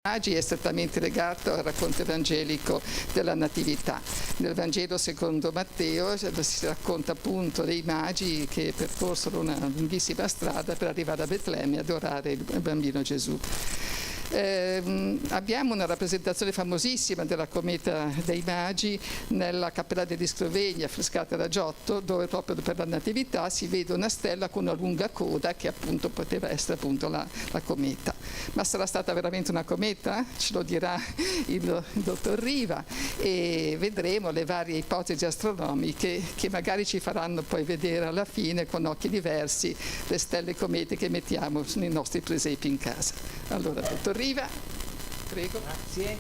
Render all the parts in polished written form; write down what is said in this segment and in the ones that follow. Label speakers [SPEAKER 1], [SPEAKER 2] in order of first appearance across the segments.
[SPEAKER 1] è strettamente legato al racconto evangelico della Natività. Nel Vangelo secondo Matteo si racconta appunto dei magi che percorsero una lunghissima strada per arrivare a Betlemme e adorare il bambino Gesù. Abbiamo una rappresentazione famosissima della Cometa dei Magi nella Cappella degli Scrovegni, affrescata da Giotto, dove proprio per la Natività si vede una stella con una lunga coda che appunto poteva essere appunto la cometa. Ma sarà stata veramente una cometa? Ce lo dirà il dottor Riva, e vedremo le varie ipotesi astronomiche che magari ci faranno poi vedere alla fine con occhi diversi le stelle e comete che mettiamo nei nostri presepi in casa. Allora, dottor Riva, prego.
[SPEAKER 2] Grazie.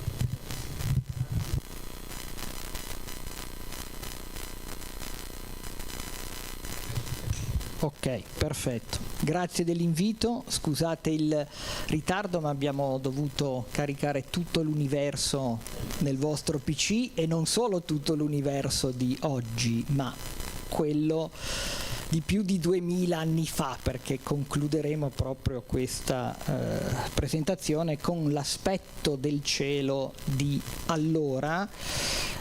[SPEAKER 2] Ok, perfetto. Grazie dell'invito. Scusate il ritardo, ma abbiamo dovuto caricare tutto l'universo nel vostro PC, e non solo tutto l'universo di oggi, ma quello di più di 2000 anni fa, perché concluderemo proprio questa presentazione con l'aspetto del cielo di allora,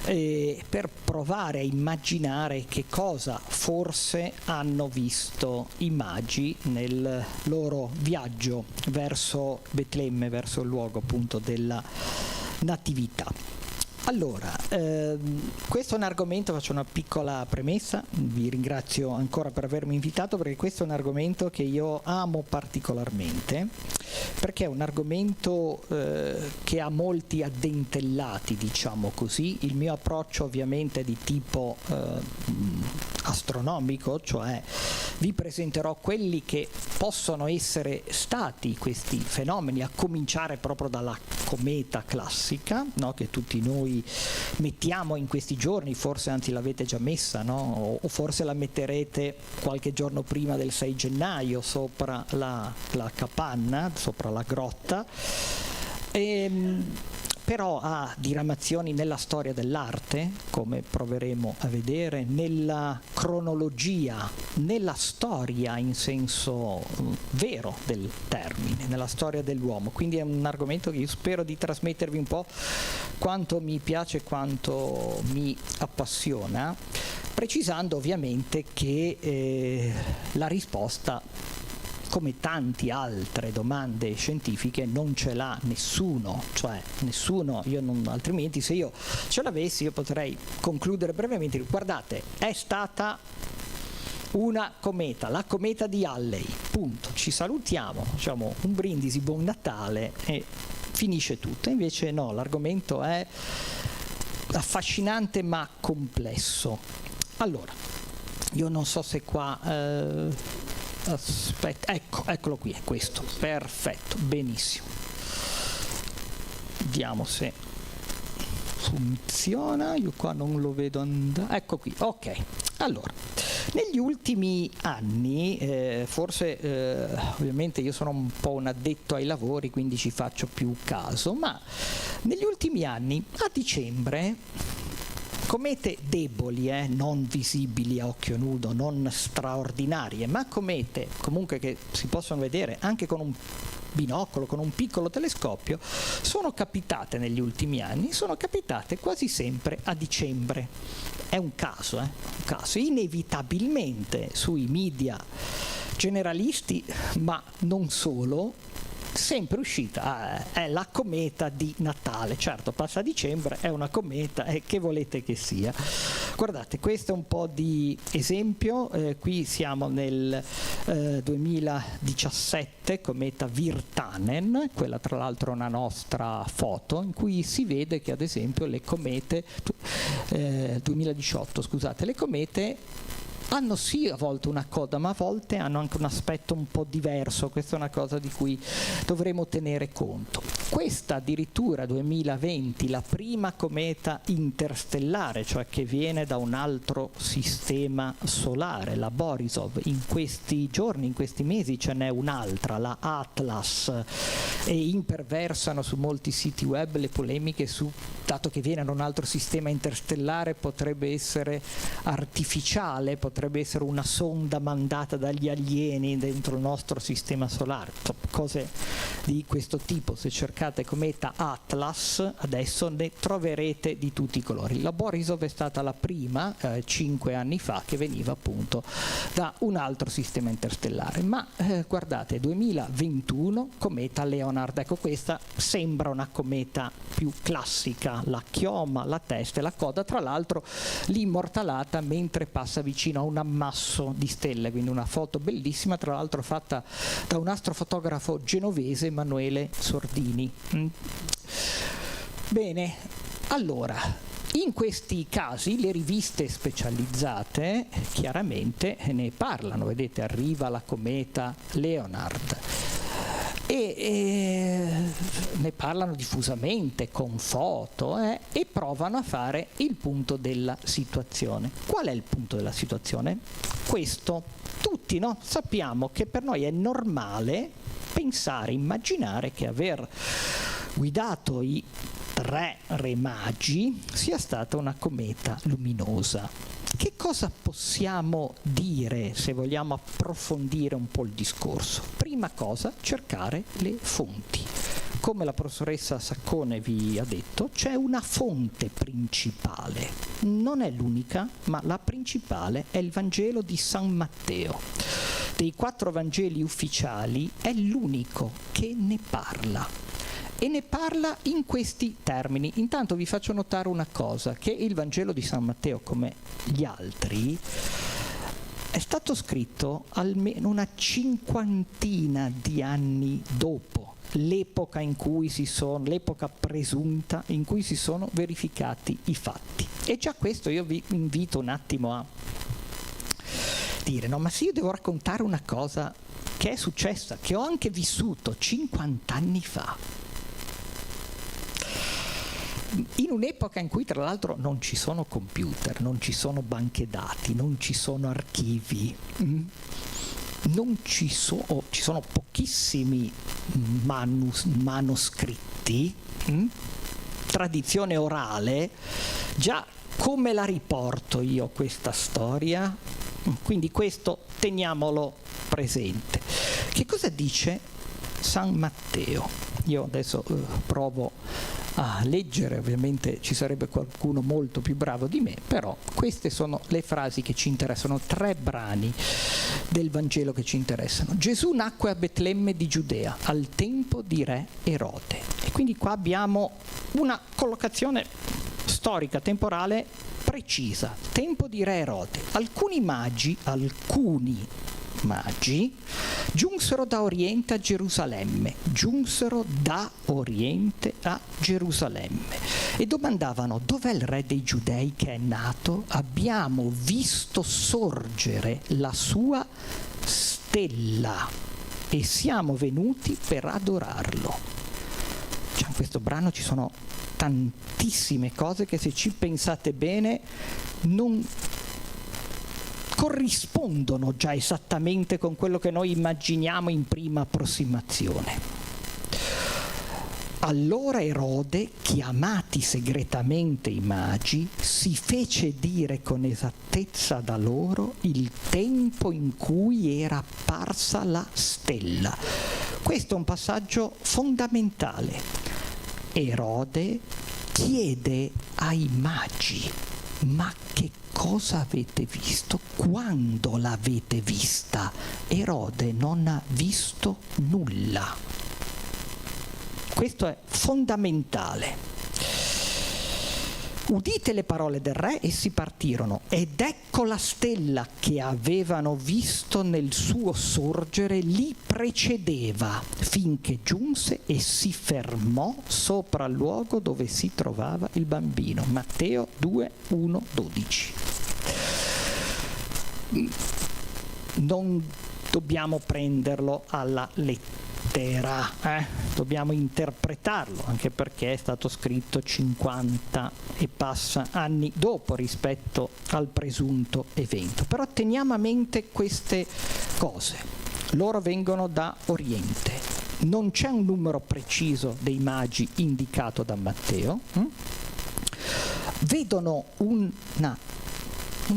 [SPEAKER 2] per provare a immaginare che cosa forse hanno visto i magi nel loro viaggio verso Betlemme, verso il luogo appunto della Natività. Allora, questo è un argomento, faccio una piccola premessa, vi ringrazio ancora per avermi invitato, perché questo è un argomento che io amo particolarmente, perché è un argomento che ha molti addentellati, diciamo così. Il mio approccio ovviamente è di tipo astronomico, cioè vi presenterò quelli che possono essere stati questi fenomeni, a cominciare proprio dalla cometa classica, no? Che tutti noi mettiamo in questi giorni, forse anzi l'avete già messa, no? O forse la metterete qualche giorno prima del 6 gennaio sopra la capanna, sopra la grotta. Però ha diramazioni nella storia dell'arte, come proveremo a vedere, nella cronologia, nella storia in senso vero del termine, nella storia dell'uomo. Quindi è un argomento che io spero di trasmettervi un po' quanto mi piace, quanto mi appassiona, precisando ovviamente che la risposta, come tante altre domande scientifiche, non ce l'ha nessuno, cioè nessuno, altrimenti se io ce l'avessi io potrei concludere brevemente: guardate, è stata una cometa, la cometa di Halley, punto, ci salutiamo, facciamo un brindisi, buon Natale e finisce tutto. Invece no, l'argomento è affascinante ma complesso. Allora, io non so se qua aspetta, eccolo qui, è questo, perfetto, benissimo. Vediamo se funziona, io qua non lo vedo andare, ecco qui, ok. Allora, negli ultimi anni, forse ovviamente io sono un po' un addetto ai lavori, quindi ci faccio più caso, ma negli ultimi anni, a dicembre, comete deboli, non visibili a occhio nudo, non straordinarie, ma comete comunque che si possono vedere anche con un binocolo, con un piccolo telescopio, sono capitate negli ultimi anni, sono capitate quasi sempre a dicembre. È un caso, un caso. Inevitabilmente sui media generalisti, ma non solo, sempre uscita, è la cometa di Natale. Certo, passa dicembre, è una cometa, che volete che sia? Guardate, questo è un po' di esempio, qui siamo nel 2017, cometa Virtanen, quella tra l'altro è una nostra foto, in cui si vede che ad esempio le comete, 2018 scusate, le comete hanno sì a volte una coda, ma a volte hanno anche un aspetto un po' diverso. Questa è una cosa di cui dovremo tenere conto. Questa addirittura 2020, la prima cometa interstellare, cioè che viene da un altro sistema solare, la Borisov. In questi giorni, in questi mesi ce n'è un'altra, la Atlas, e imperversano su molti siti web le polemiche su dato che viene da un altro sistema interstellare, potrebbe essere artificiale, potrebbe essere una sonda mandata dagli alieni dentro il nostro sistema solare, cose di questo tipo. Se cercate cometa Atlas adesso ne troverete di tutti i colori. La Borisov è stata la prima 5 anni fa che veniva appunto da un altro sistema interstellare, ma guardate, 2021 cometa Leonard. Ecco, questa sembra una cometa più classica, la chioma, la testa e la coda, tra l'altro l'immortalata mentre passa vicino a un ammasso di stelle, quindi una foto bellissima, tra l'altro fatta da un astrofotografo genovese, Emanuele Sordini. Bene, allora, in questi casi le riviste specializzate chiaramente ne parlano, vedete, arriva la cometa Leonard. E ne parlano diffusamente con foto e provano a fare il punto della situazione. Qual è il punto della situazione? Questo. Tutti, no? Sappiamo che per noi è normale pensare, immaginare che aver guidato i 3 re magi sia stata una cometa luminosa. Che cosa possiamo dire se vogliamo approfondire un po' il discorso? Prima cosa, cercare le fonti. Come la professoressa Saccone vi ha detto, c'è una fonte principale. Non è l'unica, ma la principale è il Vangelo di San Matteo. Dei 4 Vangeli ufficiali è l'unico che ne parla. E ne parla in questi termini. Intanto vi faccio notare una cosa, che il Vangelo di San Matteo, come gli altri, è stato scritto almeno una 50ina di anni dopo l'epoca in cui l'epoca presunta in cui si sono verificati i fatti. E già questo io vi invito un attimo a dire, no, ma se io devo raccontare una cosa che è successa, che ho anche vissuto 50 anni fa, in un'epoca in cui tra l'altro non ci sono computer, non ci sono banche dati, non ci sono archivi, ci sono pochissimi manoscritti, tradizione orale, già come la riporto io questa storia? Quindi questo teniamolo presente. Che cosa dice San Matteo? Io adesso provo a leggere, ovviamente ci sarebbe qualcuno molto più bravo di me, però queste sono le frasi che ci interessano, 3 brani del Vangelo che ci interessano. Gesù nacque a Betlemme di Giudea al tempo di re Erode. E quindi qua abbiamo una collocazione storica, temporale precisa, tempo di re Erode. Alcuni magi giunsero da Oriente a Gerusalemme, e domandavano: dov'è il re dei Giudei che è nato? Abbiamo visto sorgere la sua stella e siamo venuti per adorarlo. Cioè, in questo brano ci sono tantissime cose che, se ci pensate bene, non corrispondono già esattamente con quello che noi immaginiamo in prima approssimazione. Allora Erode, chiamati segretamente i magi, si fece dire con esattezza da loro il tempo in cui era apparsa la stella. Questo è un passaggio fondamentale. Erode chiede ai magi: ma che cosa avete visto? Quando l'avete vista? Erode non ha visto nulla. Questo è fondamentale. Udite le parole del re, essi partirono, ed ecco la stella che avevano visto nel suo sorgere li precedeva, finché giunse e si fermò sopra il luogo dove si trovava il bambino. Matteo 2, 1, 12. Non dobbiamo prenderlo alla lettera. Dobbiamo interpretarlo, anche perché è stato scritto 50 e passa anni dopo rispetto al presunto evento. Però teniamo a mente queste cose. Loro vengono da Oriente, non c'è un numero preciso dei magi indicato da Matteo, vedono un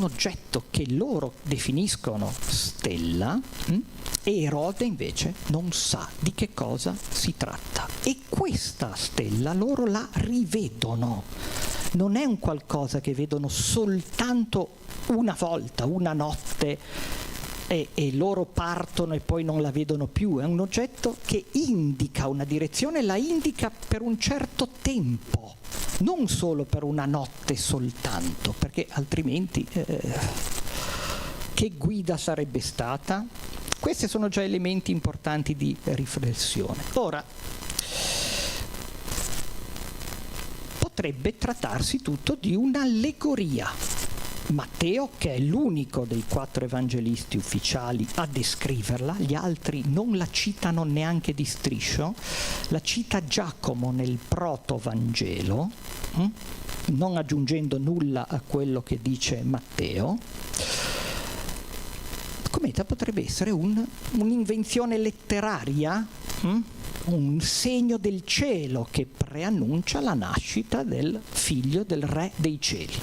[SPEAKER 2] oggetto che loro definiscono stella, e Erode invece non sa di che cosa si tratta. E questa stella loro la rivedono. Non è un qualcosa che vedono soltanto una volta, una notte, e loro partono e poi non la vedono più. È un oggetto che indica una direzione, la indica per un certo tempo, non solo per una notte soltanto, perché altrimenti che guida sarebbe stata? Questi sono già elementi importanti di riflessione. Ora, potrebbe trattarsi tutto di un'allegoria. Matteo, che è l'unico dei 4 evangelisti ufficiali a descriverla, gli altri non la citano neanche di striscio, la cita Giacomo nel proto-vangelo, non aggiungendo nulla a quello che dice Matteo. La cometa potrebbe essere un'invenzione letteraria, un segno del cielo che preannuncia la nascita del figlio del re dei cieli.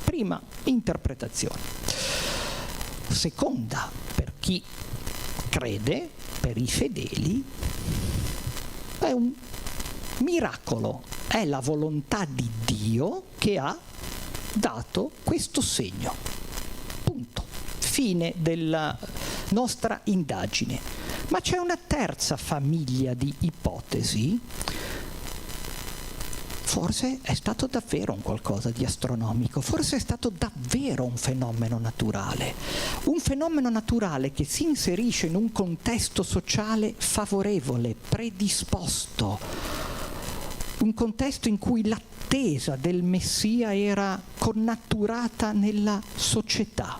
[SPEAKER 2] Prima interpretazione. Seconda, per chi crede, per i fedeli, è un miracolo, è la volontà di Dio che ha dato questo segno. Punto. Fine della nostra indagine. Ma c'è una terza famiglia di ipotesi. Forse è stato davvero un qualcosa di astronomico, forse è stato davvero un fenomeno naturale che si inserisce in un contesto sociale favorevole, predisposto, un contesto in cui l'attesa del Messia era connaturata nella società,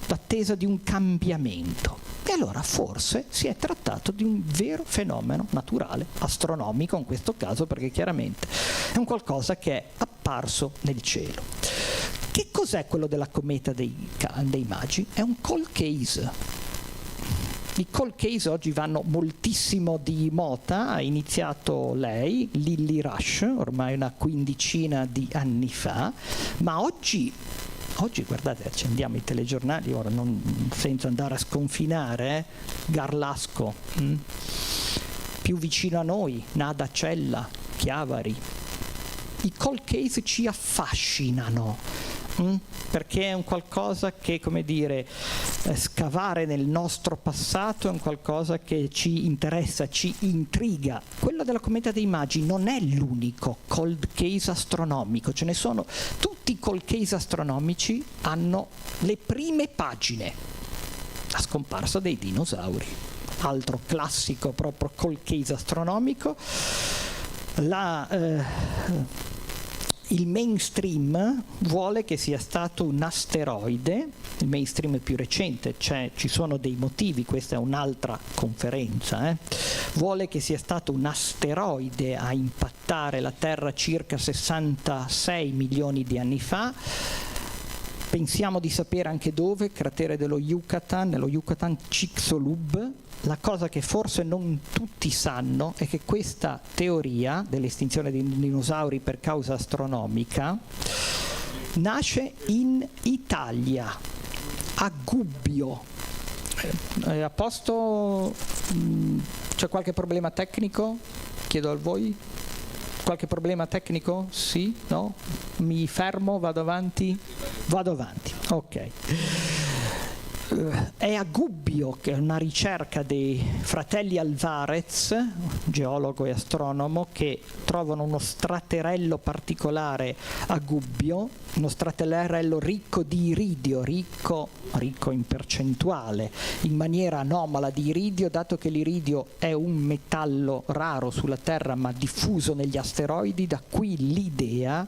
[SPEAKER 2] l'attesa di un cambiamento. E allora forse si è trattato di un vero fenomeno naturale, astronomico in questo caso, perché chiaramente è un qualcosa che è apparso nel cielo. Che cos'è quello della cometa dei Magi? È un cold case. I cold case oggi vanno moltissimo di moda, ha iniziato lei, Lily Rush, ormai una quindicina di anni fa, ma oggi guardate, accendiamo i telegiornali ora senza andare a sconfinare, Garlasco, più vicino a noi, Nada Cella, Chiavari. I cold case ci affascinano, perché è un qualcosa che, come dire, scavare nel nostro passato è un qualcosa che ci interessa, ci intriga. Quello della cometa dei Magi non è l'unico cold case astronomico, ce ne sono. Tutti i cold case astronomici hanno le prime pagine, la scomparsa dei dinosauri, altro classico proprio cold case astronomico. Il mainstream vuole che sia stato un asteroide, il mainstream più recente, ci sono dei motivi, questa è un'altra conferenza, vuole che sia stato un asteroide a impattare la Terra circa 66 milioni di anni fa. Pensiamo di sapere anche dove, cratere dello Yucatan, nello Yucatan Chicxulub. La cosa che forse non tutti sanno è che questa teoria dell'estinzione dei dinosauri per causa astronomica nasce in Italia, a Gubbio. A posto? C'è qualche problema tecnico? Chiedo a voi. Qualche problema tecnico? Sì? No? Mi fermo? Vado avanti? Vado avanti, ok. È a Gubbio, che è una ricerca dei fratelli Alvarez, geologo e astronomo, che trovano uno straterello particolare a Gubbio, uno straterello ricco di iridio, ricco in percentuale, in maniera anomala di iridio, dato che l'iridio è un metallo raro sulla Terra ma diffuso negli asteroidi, da qui l'idea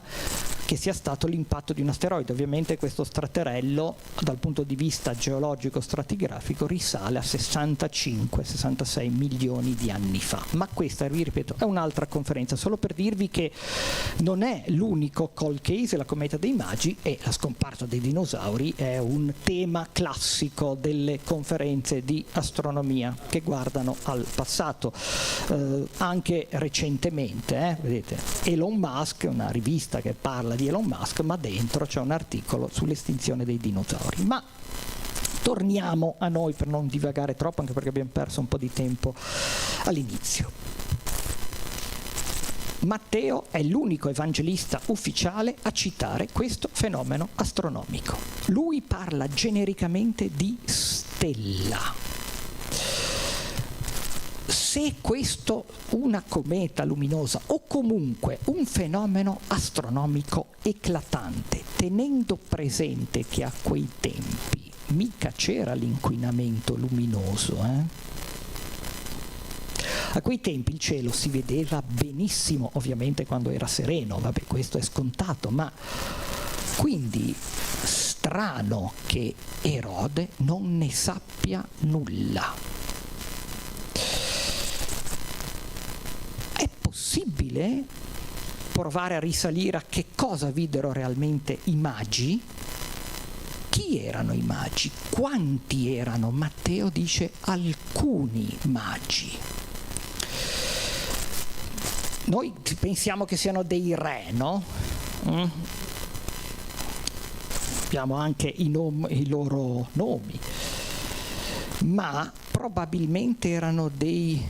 [SPEAKER 2] che sia stato l'impatto di un asteroide. Ovviamente questo straterello, dal punto di vista geologico stratigrafico, risale a 65-66 milioni di anni fa. Ma questa, vi ripeto, è un'altra conferenza, solo per dirvi che non è l'unico cold case, la cometa dei Magi, e la scomparsa dei dinosauri è un tema classico delle conferenze di astronomia che guardano al passato. Anche recentemente, vedete, Elon Musk, una rivista che parla di Elon Musk, ma dentro c'è un articolo sull'estinzione dei dinosauri. Ma torniamo a noi per non divagare troppo, anche perché abbiamo perso un po' di tempo all'inizio. Matteo è l'unico evangelista ufficiale a citare questo fenomeno astronomico. Lui parla genericamente di stella. Se questo una cometa luminosa o comunque un fenomeno astronomico eclatante, tenendo presente che a quei tempi mica c'era l'inquinamento luminoso, A quei tempi il cielo si vedeva benissimo, ovviamente quando era sereno, vabbè, questo è scontato, ma quindi strano che Erode non ne sappia nulla. È possibile provare a risalire a che cosa videro realmente i magi? Chi erano i magi? Quanti erano? Matteo dice alcuni magi. Noi pensiamo che siano dei re, no? Abbiamo anche i loro nomi, ma probabilmente erano dei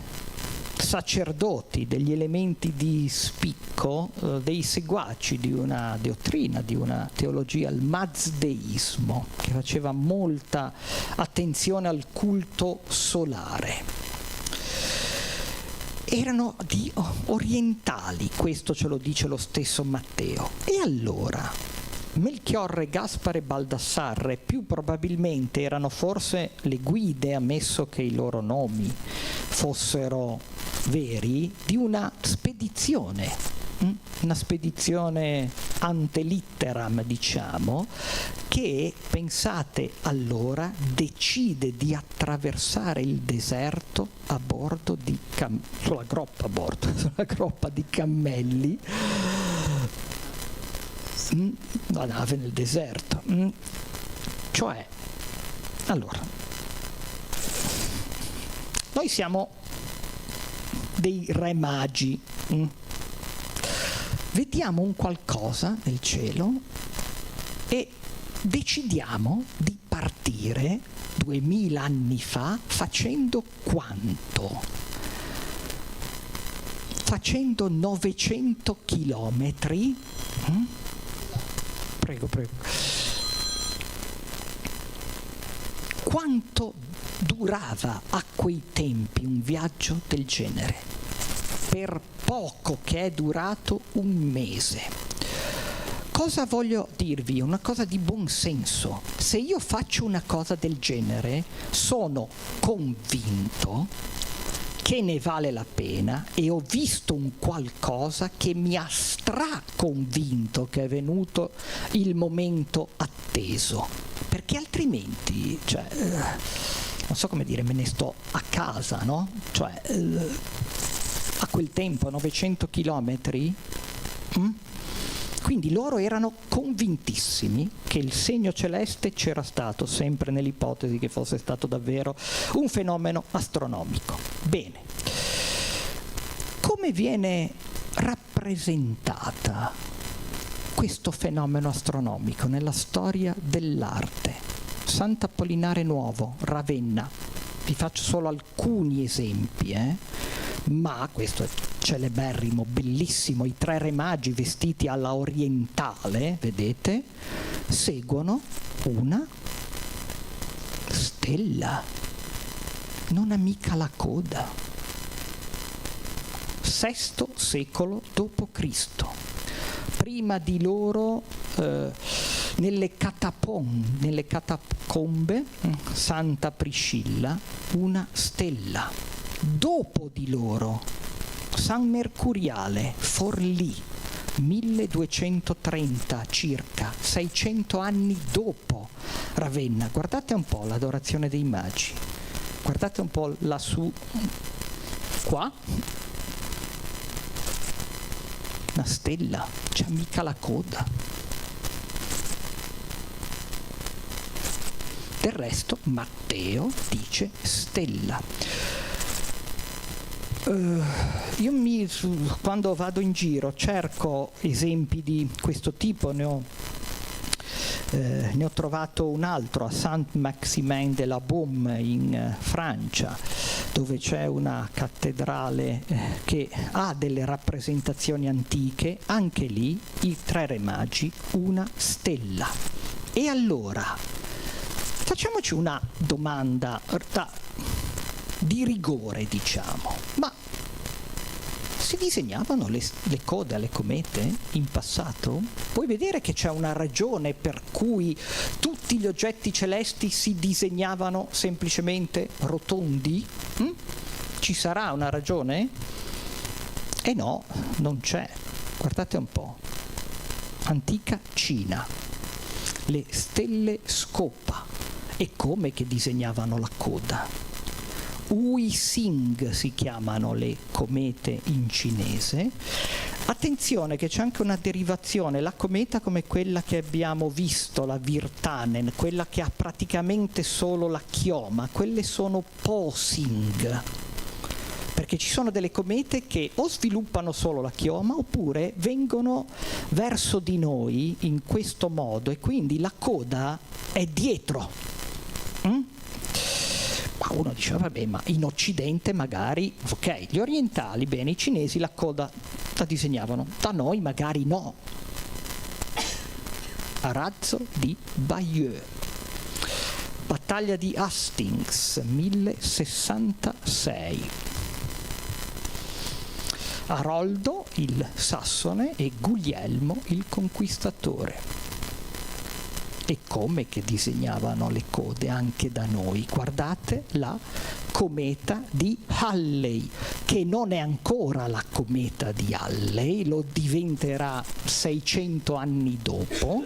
[SPEAKER 2] sacerdoti, degli elementi di spicco, dei seguaci di una dottrina, di una teologia, il mazdeismo, che faceva molta attenzione al culto solare. Erano orientali, questo ce lo dice lo stesso Matteo. E allora, Melchiorre, Gaspare e Baldassarre più probabilmente erano forse le guide, ammesso che i loro nomi fossero veri, di una spedizione ante litteram, diciamo, che, pensate allora, decide di attraversare il deserto a bordo di sulla groppa di cammelli, una nave nel deserto. Cioè, allora, noi siamo dei re magi, vediamo un qualcosa nel cielo e decidiamo di partire 2000 anni fa facendo quanto? Facendo 900 chilometri. Prego. Quanto durava a quei tempi un viaggio del genere? Per poco che è durato un mese. Cosa voglio dirvi? Una cosa di buon senso. Se io faccio una cosa del genere, sono convinto che ne vale la pena e ho visto un qualcosa che mi ha straconvinto che è venuto il momento atteso, perché altrimenti, non so come dire, me ne sto a casa, no? A quel tempo 900 chilometri, quindi loro erano convintissimi che il segno celeste c'era stato, sempre nell'ipotesi che fosse stato davvero un fenomeno astronomico. Bene, come viene rappresentata questo fenomeno astronomico nella storia dell'arte? Sant'Apollinare Nuovo, Ravenna, vi faccio solo alcuni esempi, ma questo è celeberrimo, bellissimo, i tre re magi vestiti alla orientale, vedete, seguono una stella, non ha mica la coda. VI secolo d.C. Prima di loro nelle catacombe Santa Priscilla una stella. Dopo di loro San Mercuriale, Forlì, 1230 circa, 600 anni dopo Ravenna. Guardate un po' l'adorazione dei magi, guardate un po' lassù, qua, una stella, c'ha mica la coda. Del resto Matteo dice stella. Quando vado in giro cerco esempi di questo tipo, ne ho trovato un altro a Saint-Maximin de la Baume in Francia, dove c'è una cattedrale che ha delle rappresentazioni antiche, anche lì i tre re magi, una stella. E allora facciamoci una domanda di rigore, diciamo, ma si disegnavano le code alle comete in passato? Puoi vedere che c'è una ragione per cui tutti gli oggetti celesti si disegnavano semplicemente rotondi? Ci sarà una ragione? E no, non c'è. Guardate un po'. Antica Cina. Le stelle scopa. E come che disegnavano la coda? Ui Sing si chiamano le comete in cinese. Attenzione che c'è anche una derivazione, la cometa come quella che abbiamo visto, la Virtanen, quella che ha praticamente solo la chioma, quelle sono Posing, perché ci sono delle comete che o sviluppano solo la chioma oppure vengono verso di noi in questo modo e quindi la coda è dietro. Ma uno dice, vabbè, ma in Occidente magari, ok, gli orientali, bene, i cinesi la coda la disegnavano, da noi magari no. Arazzo di Bayeux, battaglia di Hastings, 1066. Aroldo il Sassone e Guglielmo il Conquistatore. E come che disegnavano le code anche da noi? Guardate la cometa di Halley, che non è ancora la cometa di Halley, lo diventerà 600 anni dopo,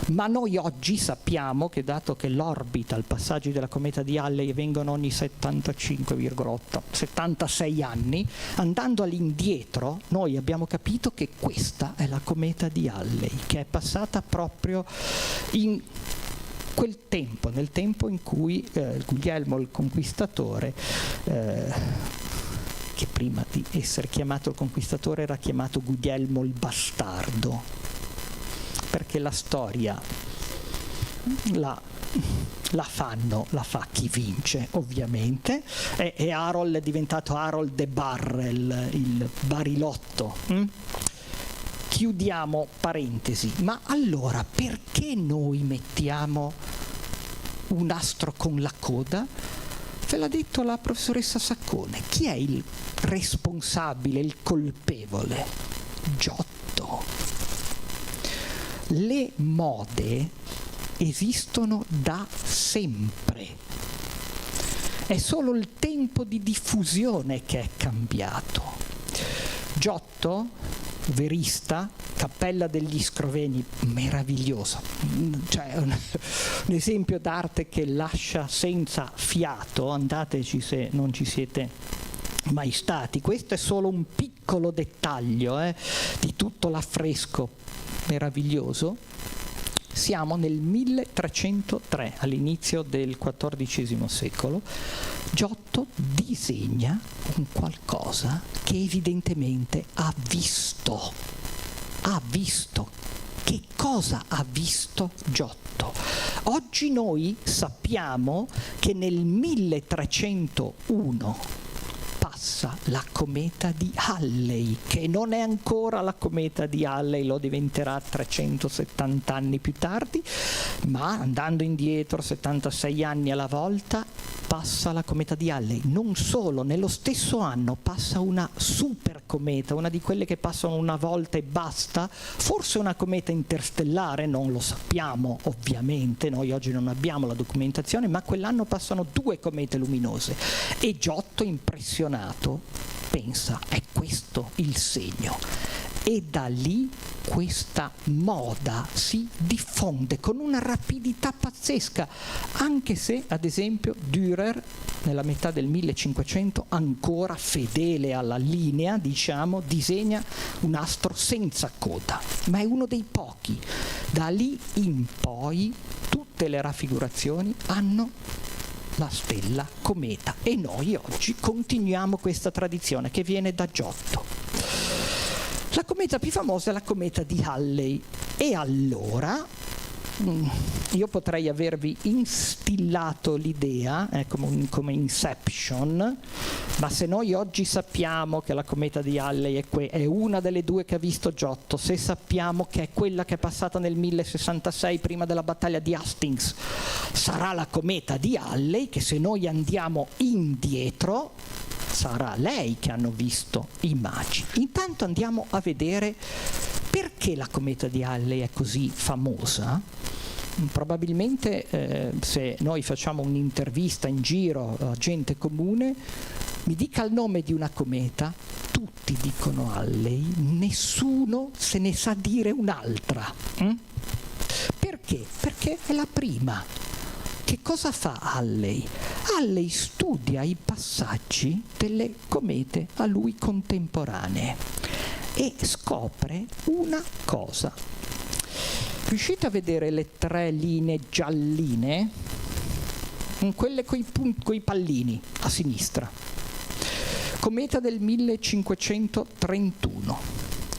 [SPEAKER 2] ma noi oggi sappiamo che dato che l'orbita, il passaggio della cometa di Halley avvengono ogni 76 anni, andando all'indietro noi abbiamo capito che questa è la cometa di Halley, che è passata proprio in quel tempo, nel tempo in cui Guglielmo il Conquistatore, che prima di essere chiamato il Conquistatore era chiamato Guglielmo il Bastardo, perché la storia la fa chi vince, ovviamente, e Harold è diventato Harold the Barrel, il barilotto. Chiudiamo parentesi, ma allora perché noi mettiamo un astro con la coda? Ve l'ha detto la professoressa Saccone. Chi è il responsabile, il colpevole? Giotto. Le mode esistono da sempre. È solo il tempo di diffusione che è cambiato. Giotto, verista, Cappella degli Scrovegni, meravigliosa, cioè un esempio d'arte che lascia senza fiato, andateci se non ci siete mai stati. Questo è solo un piccolo dettaglio di tutto l'affresco meraviglioso. Siamo nel 1303, all'inizio del XIV secolo. Giotto disegna un qualcosa che evidentemente ha visto. Ha visto. Che cosa ha visto Giotto? Oggi noi sappiamo che nel 1301 passa la cometa di Halley, che non è ancora la cometa di Halley, lo diventerà 370 anni più tardi, ma andando indietro 76 anni alla volta passa la cometa di Halley. Non solo, nello stesso anno passa una super cometa, una di quelle che passano una volta e basta, forse una cometa interstellare, non lo sappiamo ovviamente, noi oggi non abbiamo la documentazione, ma quell'anno passano 2 comete luminose e Giotto, impressionato, pensa, è questo il segno. E da lì questa moda si diffonde con una rapidità pazzesca, anche se ad esempio Dürer nella metà del 1500, ancora fedele alla linea, diciamo, disegna un astro senza coda, ma è uno dei pochi. Da lì in poi tutte le raffigurazioni hanno la stella cometa, e noi oggi continuiamo questa tradizione che viene da Giotto. La cometa più famosa è la cometa di Halley, e allora io potrei avervi instillato l'idea, come Inception, ma se noi oggi sappiamo che la cometa di Halley è una delle due che ha visto Giotto, se sappiamo che è quella che è passata nel 1066 prima della battaglia di Hastings, sarà la cometa di Halley, che se noi andiamo indietro sarà lei che hanno visto i magi. Intanto andiamo a vedere perché la cometa di Halley è così famosa. Probabilmente se noi facciamo un'intervista in giro a gente comune, mi dica il nome di una cometa, tutti dicono Halley, nessuno se ne sa dire un'altra. Perché? Perché è la prima. Che cosa fa Halley? Halley studia i passaggi delle comete a lui contemporanee e scopre una cosa. Riuscite a vedere le 3 linee gialline? Quelle coi pallini a sinistra. Cometa del 1531.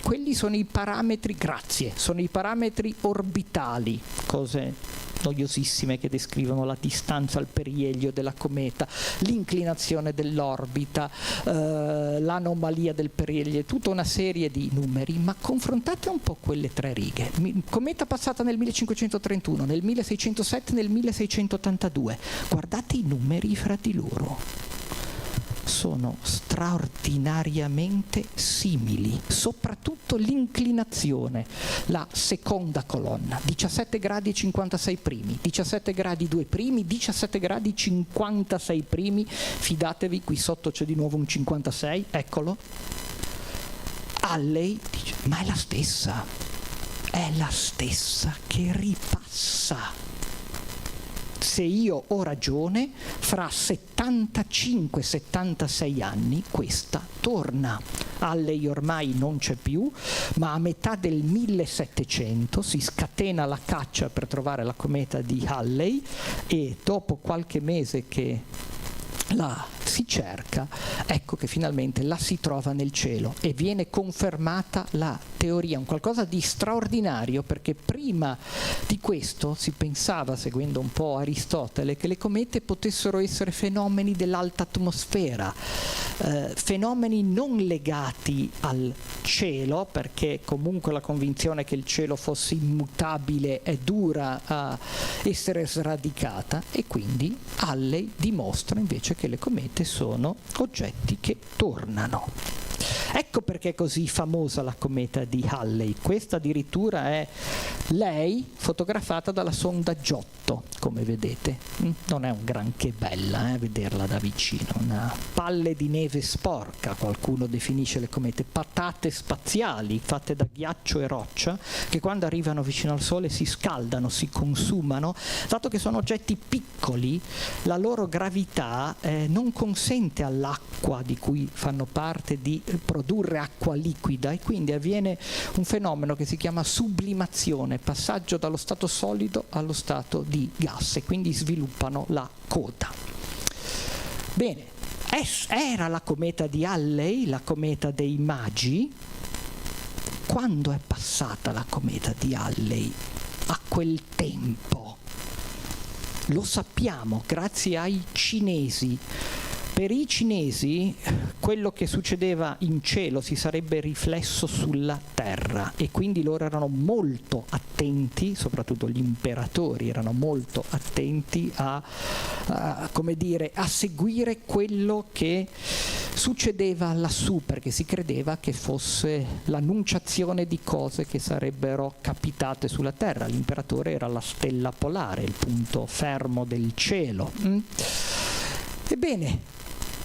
[SPEAKER 2] Quelli sono i parametri, grazie, sono i parametri orbitali, cose noiosissime che descrivono la distanza al perielio della cometa, l'inclinazione dell'orbita, l'anomalia del perielio, tutta una serie di numeri, ma confrontate un po' quelle 3 righe. Cometa passata nel 1531, nel 1607, nel 1682. Guardate i numeri fra di loro. Sono straordinariamente simili, soprattutto l'inclinazione, la seconda colonna, 17 gradi e 56 primi, 17 gradi 2 primi, 17 gradi 56 primi, fidatevi, qui sotto c'è di nuovo un 56, eccolo. Halley dice, ma è la stessa che ripassa. Se io ho ragione, fra 75-76 anni questa torna. Halley ormai non c'è più, ma a metà del 1700 si scatena la caccia per trovare la cometa di Halley, e dopo qualche mese che la si cerca, ecco che finalmente la si trova nel cielo e viene confermata la teoria, un qualcosa di straordinario, perché prima di questo si pensava, seguendo un po' Aristotele, che le comete potessero essere fenomeni dell'alta atmosfera, fenomeni non legati al cielo, perché comunque la convinzione che il cielo fosse immutabile è dura a essere sradicata, e quindi Halley dimostra invece che le comete sono oggetti che tornano. Ecco perché è così famosa la cometa di Halley. Questa addirittura è lei fotografata dalla sonda Giotto, come vedete. Non è un granché bella vederla da vicino, una palle di neve sporca, qualcuno definisce le comete, patate spaziali fatte da ghiaccio e roccia, che quando arrivano vicino al Sole si scaldano, si consumano. Dato che sono oggetti piccoli, la loro gravità non consente all'acqua di cui fanno parte di produrre acqua liquida, e quindi avviene un fenomeno che si chiama sublimazione, passaggio dallo stato solido allo stato di gas, e quindi sviluppano la coda. Bene, era la cometa di Halley, la cometa dei magi. Quando è passata la cometa di Halley? A quel tempo. Lo sappiamo grazie ai cinesi. Per i cinesi quello che succedeva in cielo si sarebbe riflesso sulla terra, e quindi loro erano molto attenti, soprattutto gli imperatori erano molto attenti a seguire quello che succedeva lassù, perché si credeva che fosse l'annunciazione di cose che sarebbero capitate sulla terra. L'imperatore era la stella polare, il punto fermo del cielo. Ebbene,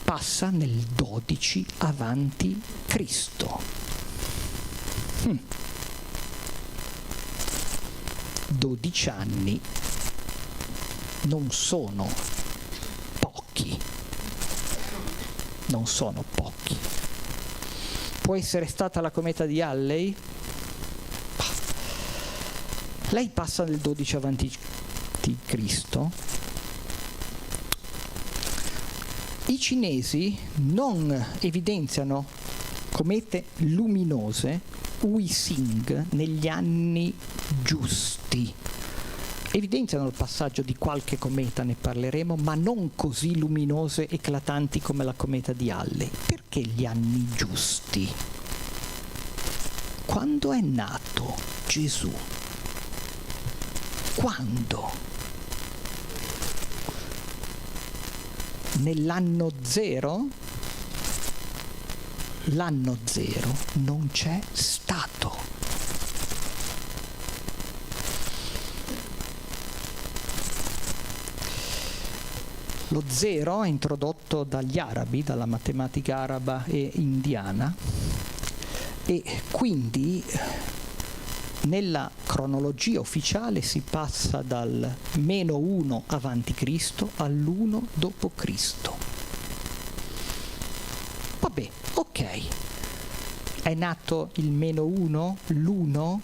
[SPEAKER 2] passa nel 12 avanti Cristo. 12 anni non sono pochi. Non sono pochi. Può essere stata la cometa di Halley? Lei passa nel 12 avanti Cristo. I cinesi non evidenziano comete luminose Ui-Sing negli anni giusti. Evidenziano il passaggio di qualche cometa, ne parleremo, ma non così luminose, eclatanti come la cometa di Halley. Perché gli anni giusti? Quando è nato Gesù? Quando? Nell'anno zero? L'anno zero non c'è stato. Lo zero è introdotto dagli arabi, dalla matematica araba e indiana, e quindi nella cronologia ufficiale si passa dal -1 avanti Cristo all'1 dopo Cristo. Vabbè, ok. È nato il -1, l'1?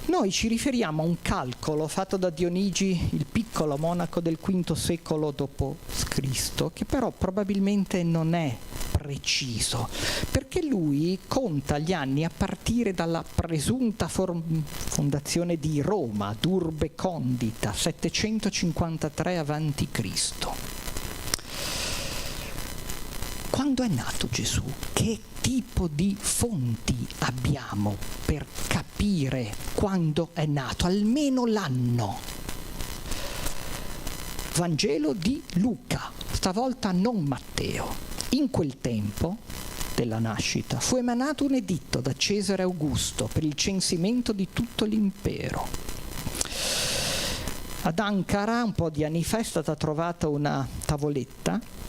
[SPEAKER 2] Noi ci riferiamo a un calcolo fatto da Dionigi il Piccolo, monaco del V secolo d.C., che però probabilmente non è preciso, perché lui conta gli anni a partire dalla presunta fondazione di Roma, d'Urbe Condita, 753 a.C. Quando è nato Gesù? Che tipo di fonti abbiamo per capire quando è nato? Almeno l'anno. Vangelo di Luca, stavolta non Matteo. In quel tempo della nascita fu emanato un editto da Cesare Augusto per il censimento di tutto l'impero. Ad Ankara, un po' di anni fa, è stata trovata una tavoletta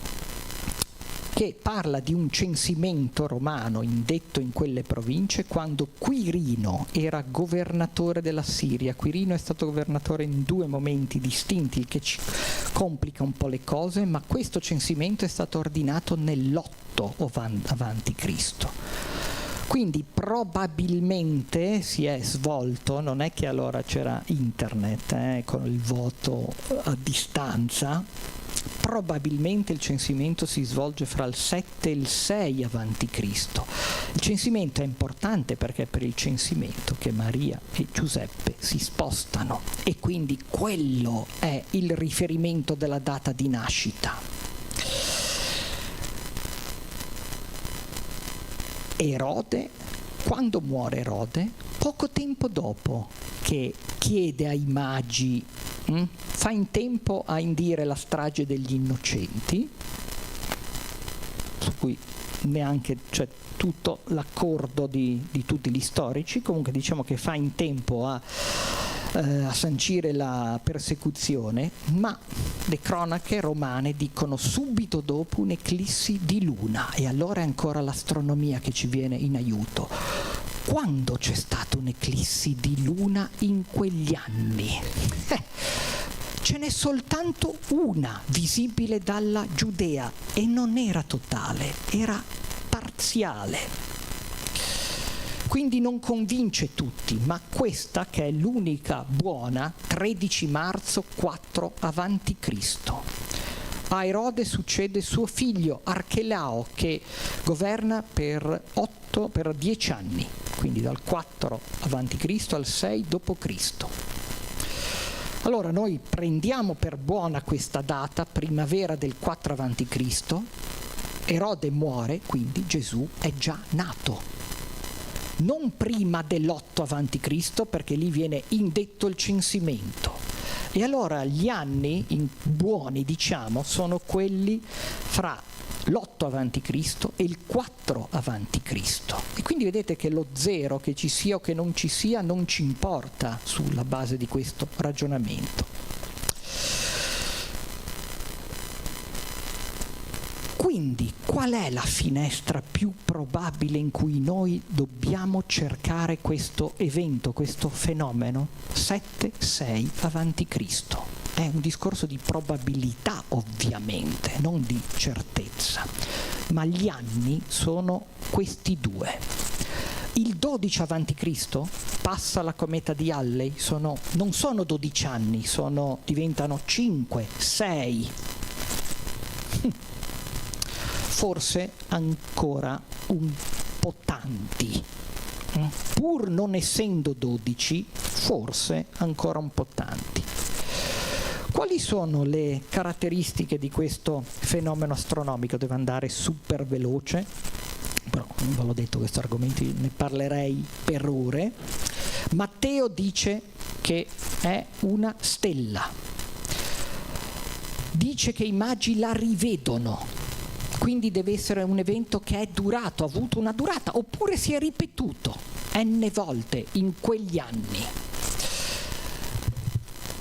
[SPEAKER 2] che parla di un censimento romano indetto in quelle province quando Quirino era governatore della Siria. Quirino è stato governatore in 2 momenti distinti, il che ci complica un po' le cose, ma questo censimento è stato ordinato nell'8 avanti Cristo. Quindi probabilmente si è svolto, non è che allora c'era internet con il voto a distanza, probabilmente il censimento si svolge fra il 7 e il 6 avanti Cristo. Il censimento è importante perché è per il censimento che Maria e Giuseppe si spostano e quindi quello è il riferimento della data di nascita. Erode, quando muore Erode? Poco tempo dopo che chiede ai magi, fa in tempo a indire la strage degli innocenti, su cui neanche c'è tutto l'accordo di tutti gli storici, comunque diciamo che fa in tempo a sancire la persecuzione, ma le cronache romane dicono subito dopo un'eclissi di luna, e allora è ancora l'astronomia che ci viene in aiuto. Quando c'è stata un'eclissi di luna in quegli anni? Ce n'è soltanto una visibile dalla Giudea e non era totale, era parziale. Quindi non convince tutti, ma questa, che è l'unica buona, 13 marzo 4 avanti Cristo. A Erode succede suo figlio Archelao, che governa per 10 anni, quindi dal 4 avanti Cristo al 6 dopo Cristo. Allora noi prendiamo per buona questa data, primavera del 4 avanti Cristo. Erode muore, quindi Gesù è già nato. Non prima dell'8 avanti Cristo, perché lì viene indetto il censimento. E allora gli anni buoni, diciamo, sono quelli fra l'8 avanti Cristo e il 4 avanti Cristo. E quindi vedete che lo 0, che ci sia o che non ci sia, non ci importa sulla base di questo ragionamento. Quindi qual è la finestra più probabile in cui noi dobbiamo cercare questo evento, questo fenomeno? 7-6 avanti Cristo. È un discorso di probabilità, ovviamente, non di certezza, ma gli anni sono questi 2. Il 12 avanti Cristo passa la cometa di Halley, non sono 12 anni, diventano 5, 6. Forse ancora un po' tanti, pur non essendo 12, forse ancora un po' tanti. Quali sono le caratteristiche di questo fenomeno astronomico? Devo andare super veloce, però ve l'ho detto, questo argomento ne parlerei per ore. Matteo dice che è una stella, dice che i magi la rivedono, quindi deve essere un evento che è durato, ha avuto una durata, oppure si è ripetuto n volte in quegli anni.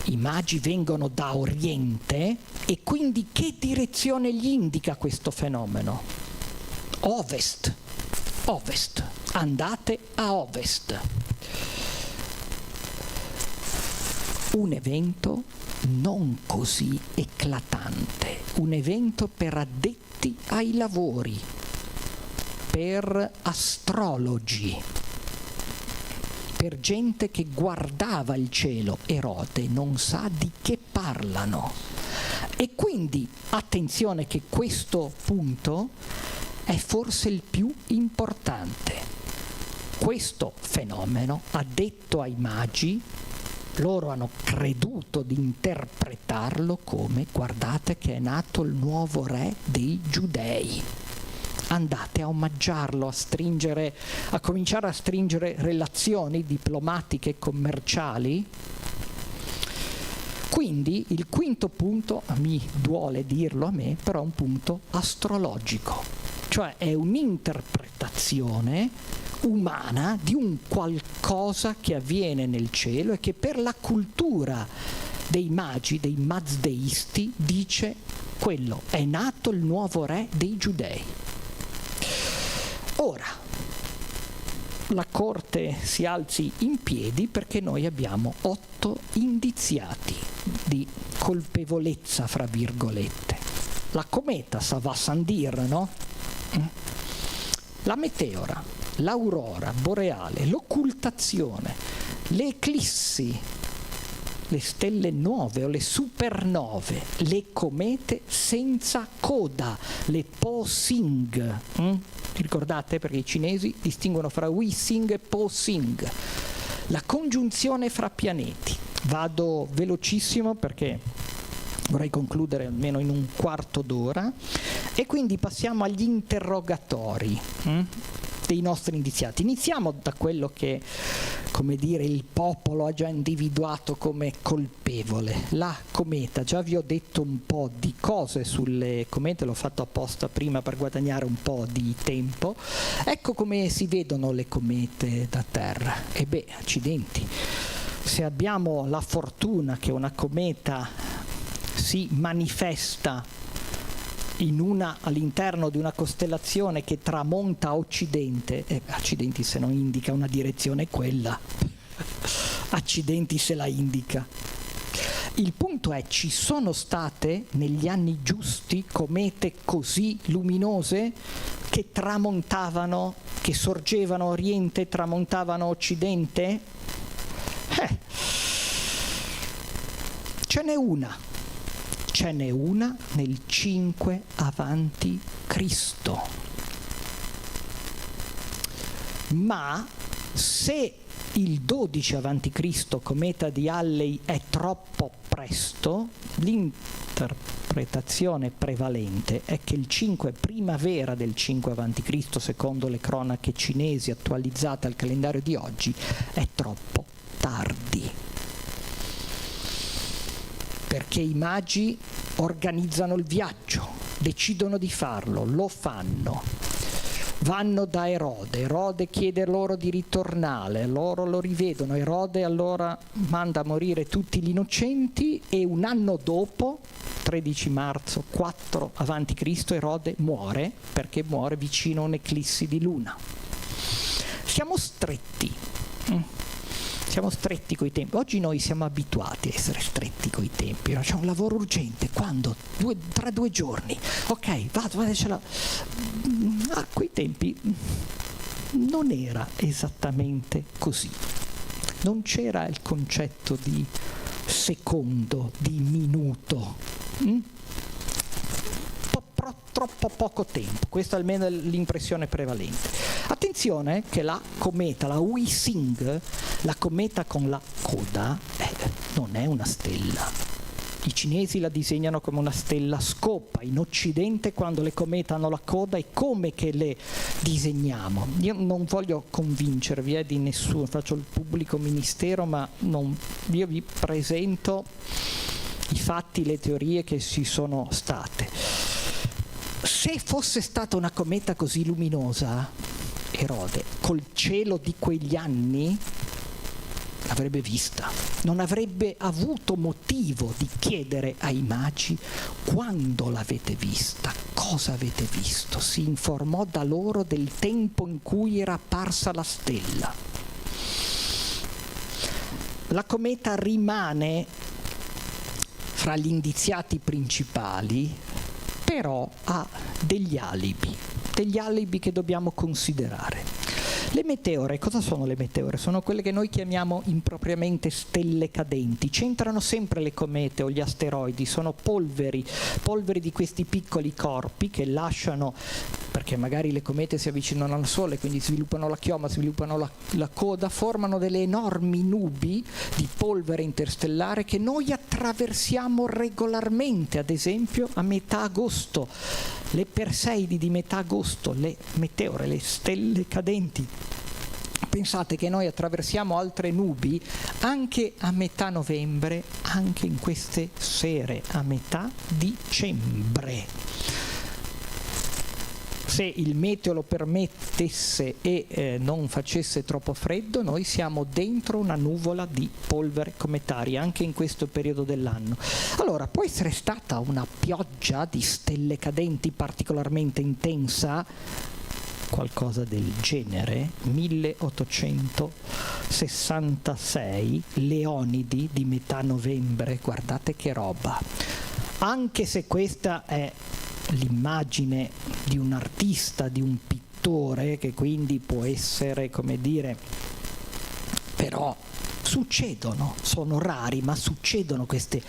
[SPEAKER 2] I magi vengono da Oriente e quindi che direzione gli indica questo fenomeno? Ovest. Ovest. Andate a ovest. Un evento non così eclatante, un evento per addetti ai lavori, per astrologi, per gente che guardava il cielo. Erode non sa di che parlano. E quindi attenzione che questo punto è forse il più importante. Questo fenomeno ha detto ai magi, loro hanno creduto di interpretarlo come: guardate che è nato il nuovo re dei Giudei. Andate a omaggiarlo, a cominciare a stringere relazioni diplomatiche e commerciali. Quindi il quinto punto, mi duole dirlo a me, però è un punto astrologico, cioè è un'interpretazione umana di un qualcosa che avviene nel cielo e che per la cultura dei magi, dei mazdeisti, dice: quello è nato il nuovo re dei Giudei. Ora, la corte si alzi in piedi perché noi abbiamo 8 indiziati di colpevolezza, fra virgolette. La cometa, ça va sans dire, no? La meteora, l'aurora boreale, l'occultazione, le eclissi, le stelle nuove o le supernove, le comete senza coda, le Po-Sing. Vi ricordate? Perché i cinesi distinguono fra Wei-Sing e Po-Sing. La congiunzione fra pianeti. Vado velocissimo perché vorrei concludere almeno in un quarto d'ora, e quindi passiamo agli interrogatori dei nostri indiziati. Iniziamo da quello che, come dire, il popolo ha già individuato come colpevole, la cometa. Già vi ho detto un po' di cose sulle comete, l'ho fatto apposta prima per guadagnare un po' di tempo. Ecco come si vedono le comete da Terra. E beh, accidenti, se abbiamo la fortuna che una cometa si manifesta all'interno di una costellazione che tramonta a occidente, accidenti se non indica una direzione quella, accidenti se la indica. Il punto è: ci sono state negli anni giusti comete così luminose che tramontavano, che sorgevano a oriente e tramontavano a occidente? Ce n'è una nel 5 avanti Cristo. Ma se il 12 avanti Cristo, cometa di Halley, è troppo presto, l'interpretazione prevalente è che il 5 primavera del 5 avanti Cristo, secondo le cronache cinesi attualizzate al calendario di oggi, è troppo tardi. Perché i magi organizzano il viaggio, decidono di farlo, lo fanno, vanno da Erode, Erode chiede loro di ritornare, loro lo rivedono, Erode allora manda a morire tutti gli innocenti e un anno dopo, 13 marzo 4 avanti Cristo, Erode muore perché muore vicino a un'eclissi di luna. Siamo stretti. Siamo stretti coi tempi. Oggi noi siamo abituati a essere stretti coi tempi. C'è un lavoro urgente. Quando? Tra 2 giorni. Ok, vado, ce l'ho. A quei tempi non era esattamente così. Non c'era il concetto di secondo, di minuto. Un po' troppo poco tempo, questa almeno è l'impressione prevalente. Attenzione che la cometa, la Wissing, la cometa con la coda, non è una stella. I cinesi la disegnano come una stella scopa. In Occidente, quando le comete hanno la coda, è come che le disegniamo. Io non voglio convincervi di nessuno, faccio il pubblico ministero, ma io vi presento i fatti, le teorie che ci sono state. Se fosse stata una cometa così luminosa, Erode, col cielo di quegli anni, l'avrebbe vista, non avrebbe avuto motivo di chiedere ai magi quando l'avete vista, cosa avete visto. Si informò da loro del tempo in cui era apparsa la stella. La cometa rimane fra gli indiziati principali, però ha degli alibi che dobbiamo considerare. Le meteore, cosa sono le meteore? Sono quelle che noi chiamiamo impropriamente stelle cadenti. C'entrano sempre le comete o gli asteroidi, sono polveri di questi piccoli corpi che lasciano, perché magari le comete si avvicinano al Sole, quindi sviluppano la chioma, sviluppano la coda, formano delle enormi nubi di polvere interstellare che noi attraversiamo regolarmente, ad esempio a metà agosto. Le Perseidi di metà agosto, le meteore, le stelle cadenti. Pensate che noi attraversiamo altre nubi anche a metà novembre, anche in queste sere, a metà dicembre. Se il meteo lo permettesse e non facesse troppo freddo, noi siamo dentro una nuvola di polvere cometaria anche in questo periodo dell'anno. Allora, può essere stata una pioggia di stelle cadenti particolarmente intensa? Qualcosa del genere. 1866, Leonidi di metà novembre, guardate che roba. Anche se questa è l'immagine di un artista, di un pittore, che quindi può essere, come dire, però succedono, sono rari, ma succedono queste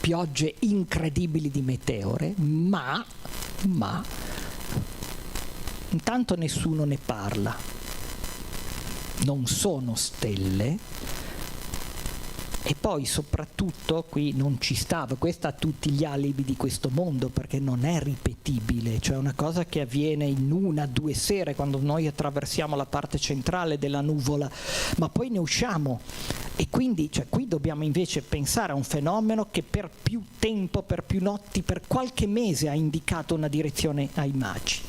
[SPEAKER 2] piogge incredibili di meteore, ma intanto nessuno ne parla, non sono stelle. E poi soprattutto qui non ci stava, questa ha tutti gli alibi di questo mondo perché non è ripetibile, cioè una cosa che avviene in 1-2 sere quando noi attraversiamo la parte centrale della nuvola, ma poi ne usciamo e quindi qui dobbiamo invece pensare a un fenomeno che per più tempo, per più notti, per qualche mese ha indicato una direzione ai magi.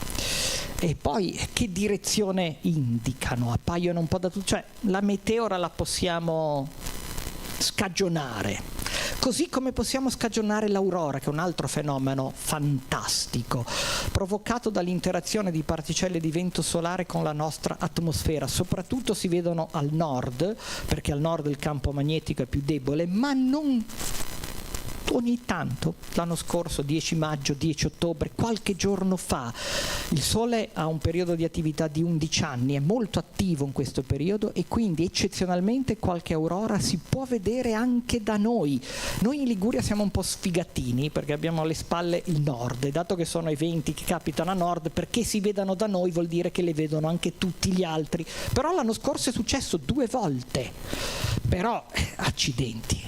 [SPEAKER 2] E poi che direzione indicano? Appaiono un po' da tutto, cioè la meteora la possiamo scagionare, così come possiamo scagionare l'aurora, che è un altro fenomeno fantastico provocato dall'interazione di particelle di vento solare con la nostra atmosfera. Soprattutto si vedono al nord, perché al nord il campo magnetico è più debole, ma non ogni tanto, l'anno scorso, 10 maggio, 10 ottobre, qualche giorno fa, il Sole ha un periodo di attività di 11 anni, è molto attivo in questo periodo e quindi eccezionalmente qualche aurora si può vedere anche da noi. Noi in Liguria siamo un po' sfigatini perché abbiamo alle spalle il nord e dato che sono eventi che capitano a nord, perché si vedano da noi vuol dire che le vedono anche tutti gli altri. Però l'anno scorso è successo 2 volte, però accidenti.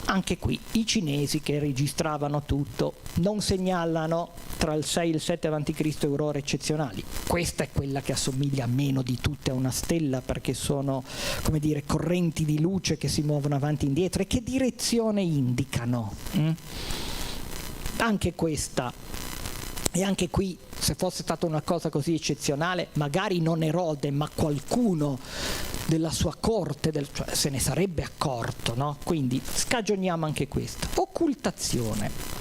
[SPEAKER 2] Anche qui i cinesi che registravano tutto non segnalano tra il 6 e il 7 a.C. aurore eccezionali. Questa è quella che assomiglia meno di tutte a una stella perché sono, come dire, correnti di luce che si muovono avanti e indietro. E che direzione indicano? Anche questa. E anche qui, se fosse stata una cosa così eccezionale, magari non Erode, ma qualcuno della sua corte, cioè se ne sarebbe accorto, no? Quindi scagioniamo anche questo. Occultazione.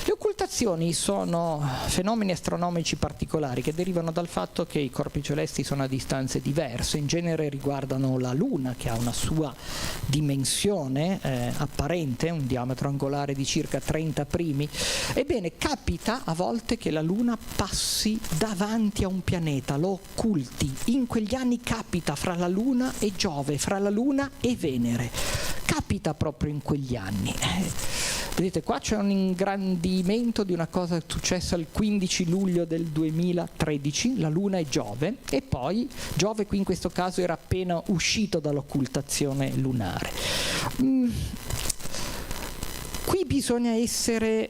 [SPEAKER 2] Le occultazioni sono fenomeni astronomici particolari che derivano dal fatto che i corpi celesti sono a distanze diverse, in genere riguardano la Luna che ha una sua dimensione apparente, un diametro angolare di circa 30 primi. Ebbene, capita a volte che la Luna passi davanti a un pianeta, lo occulti. In quegli anni capita fra la Luna e Giove, fra la Luna e Venere. capita proprio in quegli anni. Vedete, qua c'è un ingrandimento di una cosa successa il 15 luglio del 2013, la Luna e Giove, e poi Giove qui in questo caso era appena uscito dall'occultazione lunare. Qui bisogna essere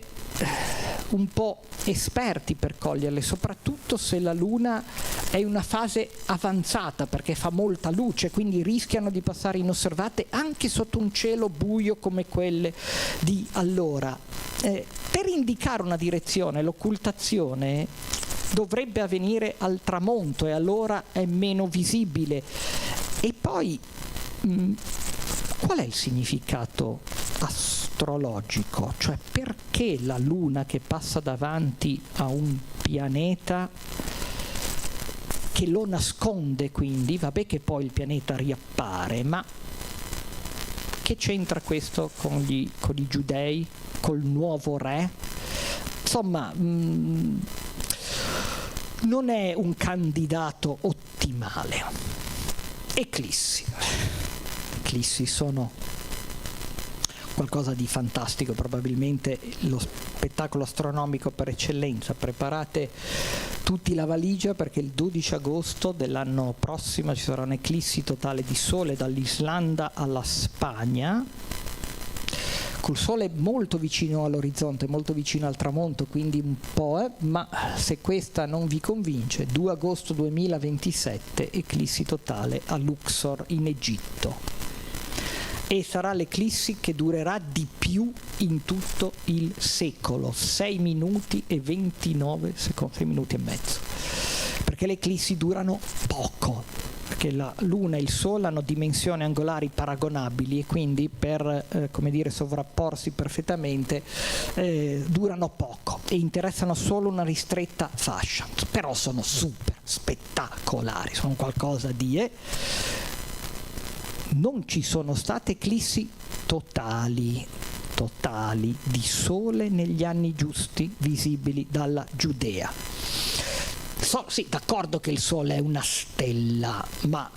[SPEAKER 2] un po' esperti per coglierle, soprattutto se la Luna è in una fase avanzata, perché fa molta luce, quindi rischiano di passare inosservate anche sotto un cielo buio come quelle di allora. Per indicare una direzione, l'occultazione dovrebbe avvenire al tramonto e allora è meno visibile. E poi qual è il significato astrologico? Cioè, perché la Luna che passa davanti a un pianeta che lo nasconde, quindi, vabbè che poi il pianeta riappare, ma che c'entra questo con i giudei, col nuovo re? Insomma, non è un candidato ottimale. Eclissi sono qualcosa di fantastico, probabilmente lo spettacolo astronomico per eccellenza. Preparate tutti la valigia, perché il 12 agosto dell'anno prossimo ci sarà un'eclissi totale di sole dall'Islanda alla Spagna, col sole molto vicino all'orizzonte, molto vicino al tramonto, quindi un po', ma se questa non vi convince, 2 agosto 2027, eclissi totale a Luxor in Egitto. E sarà l'eclissi che durerà di più in tutto il secolo, 6 minuti e 29 secondi, 6 minuti e mezzo, perché le eclissi durano poco, perché la Luna e il Sole hanno dimensioni angolari paragonabili e quindi per sovrapporsi perfettamente durano poco e interessano solo una ristretta fascia, però sono super spettacolari, sono qualcosa di... Non ci sono state eclissi totali di Sole negli anni giusti visibili dalla Giudea. Sì, d'accordo che il Sole è una stella, ma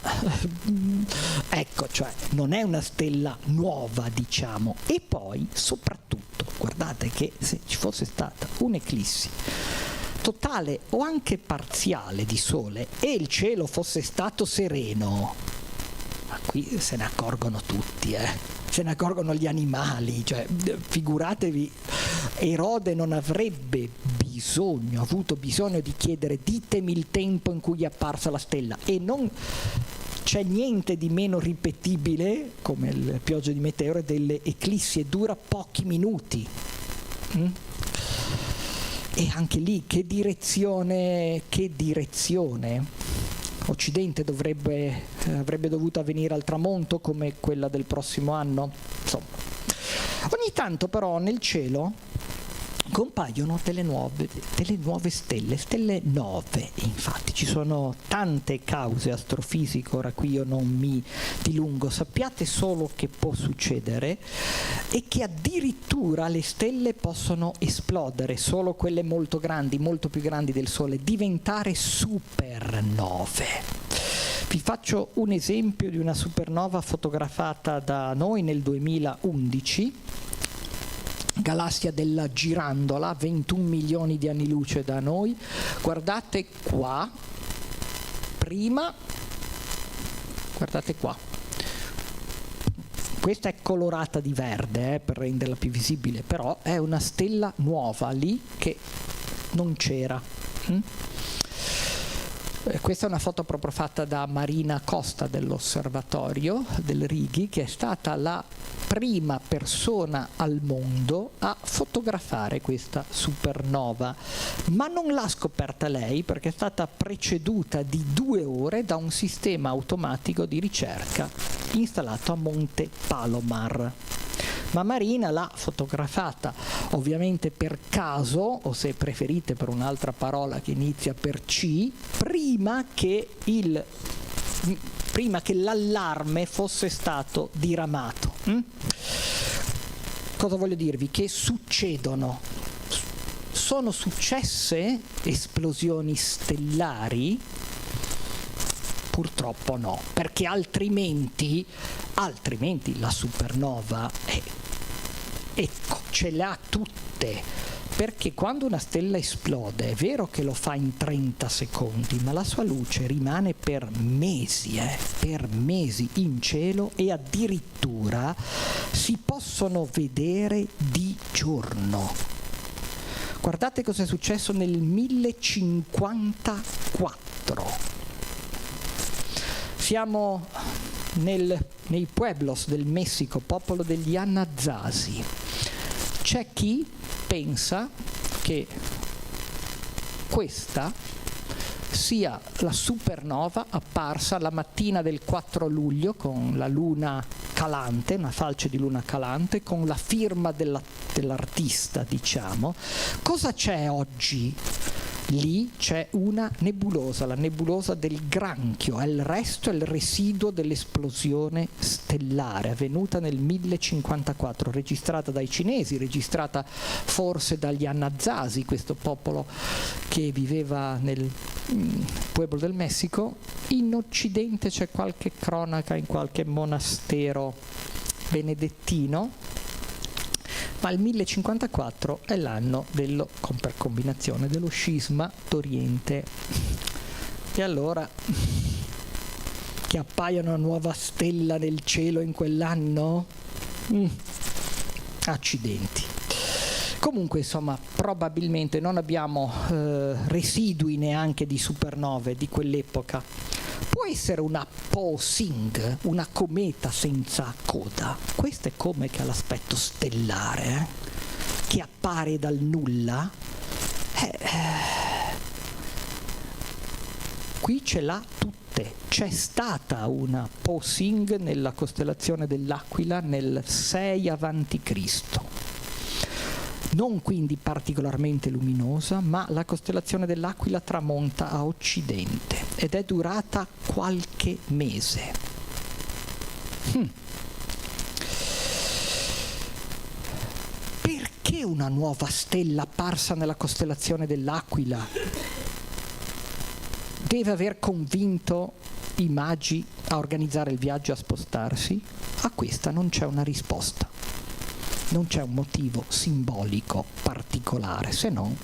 [SPEAKER 2] ecco, cioè non è una stella nuova, diciamo. E poi, soprattutto, guardate che se ci fosse stata un'eclissi totale o anche parziale di Sole e il cielo fosse stato sereno, ma qui se ne accorgono tutti, se ne accorgono gli animali, cioè figuratevi, Erode non avrebbe avuto bisogno di chiedere ditemi il tempo in cui è apparsa la stella, e non c'è niente di meno ripetibile come il pioggia di meteore delle eclissi, e dura pochi minuti. E anche lì che direzione Occidente avrebbe dovuto avvenire al tramonto come quella del prossimo anno? Insomma, ogni tanto però nel cielo compaiono delle nuove stelle nove. Infatti ci sono tante cause astrofisiche, ora qui io non mi dilungo, sappiate solo che può succedere e che addirittura le stelle possono esplodere, solo quelle molto grandi, molto più grandi del Sole, diventare supernove. Vi faccio un esempio di una supernova fotografata da noi nel 2011, galassia della Girandola, 21 milioni di anni luce da noi. Guardate qua, guardate qua, questa è colorata di verde per renderla più visibile, però è una stella nuova lì che non c'era. Questa è una foto proprio fatta da Marina Costa dell'osservatorio del Righi, che è stata la prima persona al mondo a fotografare questa supernova, ma non l'ha scoperta lei perché è stata preceduta di 2 ore da un sistema automatico di ricerca installato a Monte Palomar. Ma Marina l'ha fotografata ovviamente per caso, o se preferite per un'altra parola che inizia per C, prima che l'allarme fosse stato diramato. Cosa voglio dirvi? Che sono successe esplosioni stellari purtroppo no, perché altrimenti la supernova ecco, ce le ha tutte. Perché quando una stella esplode, è vero che lo fa in 30 secondi, ma la sua luce rimane per mesi in cielo, e addirittura si possono vedere di giorno. Guardate cosa è successo nel 1054. Siamo nei pueblos del Messico, popolo degli Anasazi. C'è chi pensa che questa sia la supernova apparsa la mattina del 4 luglio con la luna calante, una falce di luna calante, con la firma dell'artista, diciamo. Cosa c'è oggi? Lì c'è una nebulosa, la nebulosa del Granchio, il resto è il residuo dell'esplosione stellare avvenuta nel 1054, registrata dai cinesi, registrata forse dagli Anasazi, questo popolo che viveva nel pueblo del Messico. In Occidente c'è qualche cronaca in qualche monastero benedettino, ma il 1054 è l'anno per combinazione dello scisma d'Oriente. E allora che appaia una nuova stella nel cielo in quell'anno? Accidenti. Comunque, insomma, probabilmente non abbiamo residui neanche di supernove di quell'epoca. Può essere una Posing, una cometa senza coda. Questo è come che ha l'aspetto stellare, che appare dal nulla. Qui ce l'ha tutte. C'è stata una Posing nella costellazione dell'Aquila nel 6 a.C. Non quindi particolarmente luminosa, ma la costellazione dell'Aquila tramonta a occidente ed è durata qualche mese. Perché una nuova stella apparsa nella costellazione dell'Aquila deve aver convinto i magi a organizzare il viaggio e a spostarsi? A questa non c'è una risposta. Non c'è un motivo simbolico particolare, se no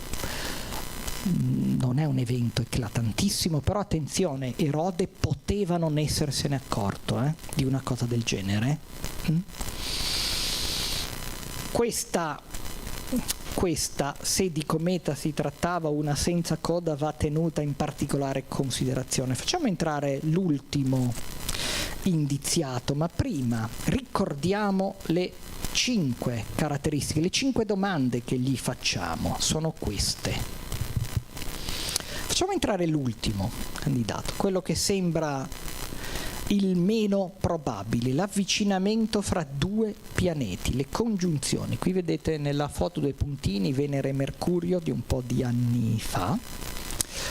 [SPEAKER 2] non è un evento eclatantissimo, però attenzione, Erode poteva non essersene accorto di una cosa del genere. Questa, se di cometa si trattava, una senza coda, va tenuta in particolare considerazione. Facciamo entrare l'ultimo indiziato, ma prima ricordiamo le 5 caratteristiche, le 5 domande che gli facciamo sono queste. Facciamo entrare l'ultimo candidato, quello che sembra il meno probabile, l'avvicinamento fra due pianeti, le congiunzioni. Qui vedete nella foto due puntini, Venere e Mercurio di un po' di anni fa.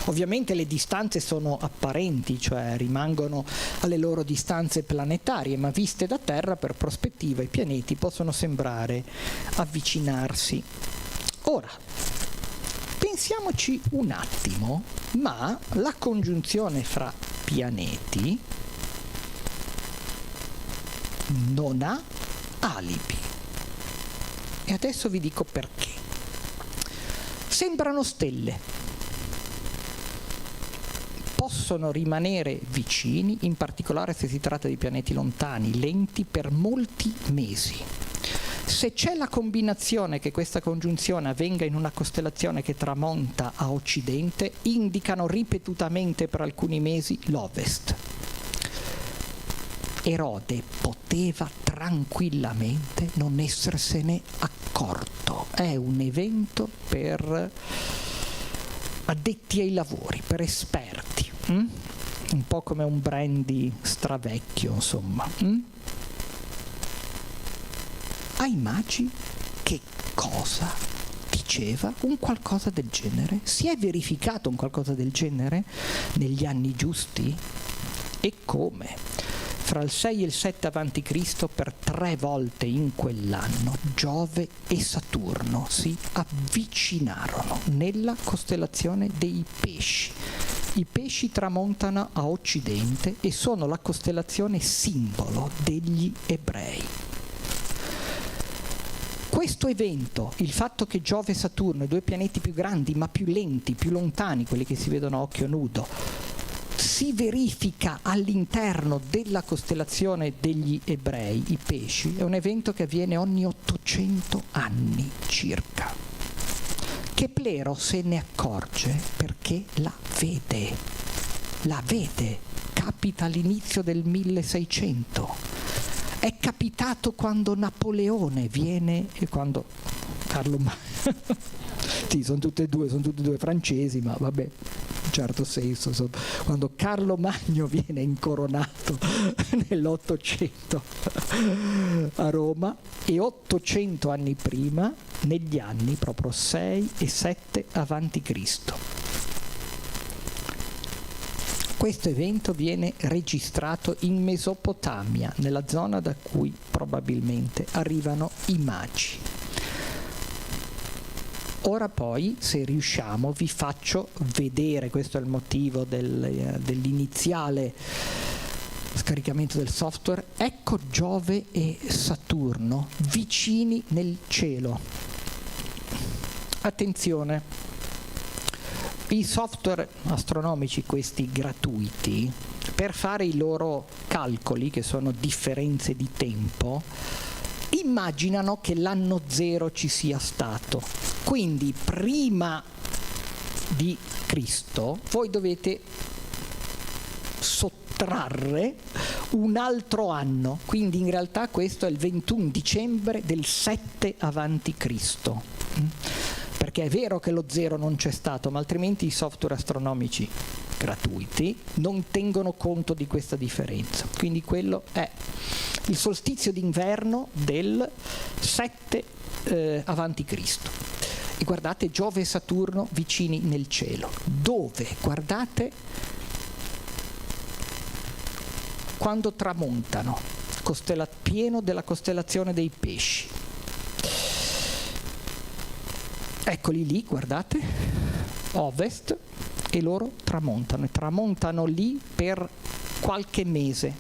[SPEAKER 2] Ovviamente le distanze sono apparenti, cioè rimangono alle loro distanze planetarie, ma viste da Terra per prospettiva i pianeti possono sembrare avvicinarsi. Ora, pensiamoci un attimo, ma la congiunzione fra pianeti non ha alibi. E adesso vi dico perché. Sembrano stelle. Possono rimanere vicini, in particolare se si tratta di pianeti lontani, lenti, per molti mesi. Se c'è la combinazione che questa congiunzione avvenga in una costellazione che tramonta a occidente, indicano ripetutamente per alcuni mesi l'ovest. Erode poteva tranquillamente non essersene accorto. È un evento per addetti ai lavori, per esperti. Un po' come un brandy stravecchio, insomma. Ai magi che cosa diceva un qualcosa del genere? Si è verificato un qualcosa del genere negli anni giusti? E come? Fra il 6 e il 7 a.C. per 3 volte in quell'anno Giove e Saturno si avvicinarono nella costellazione dei Pesci. I pesci tramontano a occidente e sono la costellazione simbolo degli ebrei. Questo evento, il fatto che Giove e Saturno, i due pianeti più grandi ma più lenti, più lontani, quelli che si vedono a occhio nudo, si verifica all'interno della costellazione degli ebrei, i pesci, è un evento che avviene ogni 800 anni circa. Keplero se ne accorge perché la vede, capita all'inizio del 1600. È capitato quando Napoleone viene e quando Carlo Magno. Sì, sono tutte e due francesi, ma vabbè, in certo senso, quando Carlo Magno viene incoronato nell'800 a Roma e 800 anni prima, negli anni proprio 6 e 7 avanti Cristo. Questo evento viene registrato in Mesopotamia, nella zona da cui probabilmente arrivano i magi. Ora poi, se riusciamo, vi faccio vedere, questo è il motivo dell'iniziale scaricamento del software, ecco Giove e Saturno vicini nel cielo. Attenzione! I software astronomici, questi gratuiti, per fare i loro calcoli, che sono differenze di tempo, immaginano che l'anno zero ci sia stato. Quindi prima di Cristo voi dovete sottrarre un altro anno, quindi in realtà questo è il 21 dicembre del 7 avanti Cristo. Perché è vero che lo zero non c'è stato, ma altrimenti i software astronomici gratuiti non tengono conto di questa differenza. Quindi quello è il solstizio d'inverno del 7 avanti Cristo. E guardate Giove e Saturno vicini nel cielo. Dove? Guardate quando tramontano, pieno della costellazione dei pesci. Eccoli lì, guardate, ovest, e loro tramontano, e tramontano lì per qualche mese.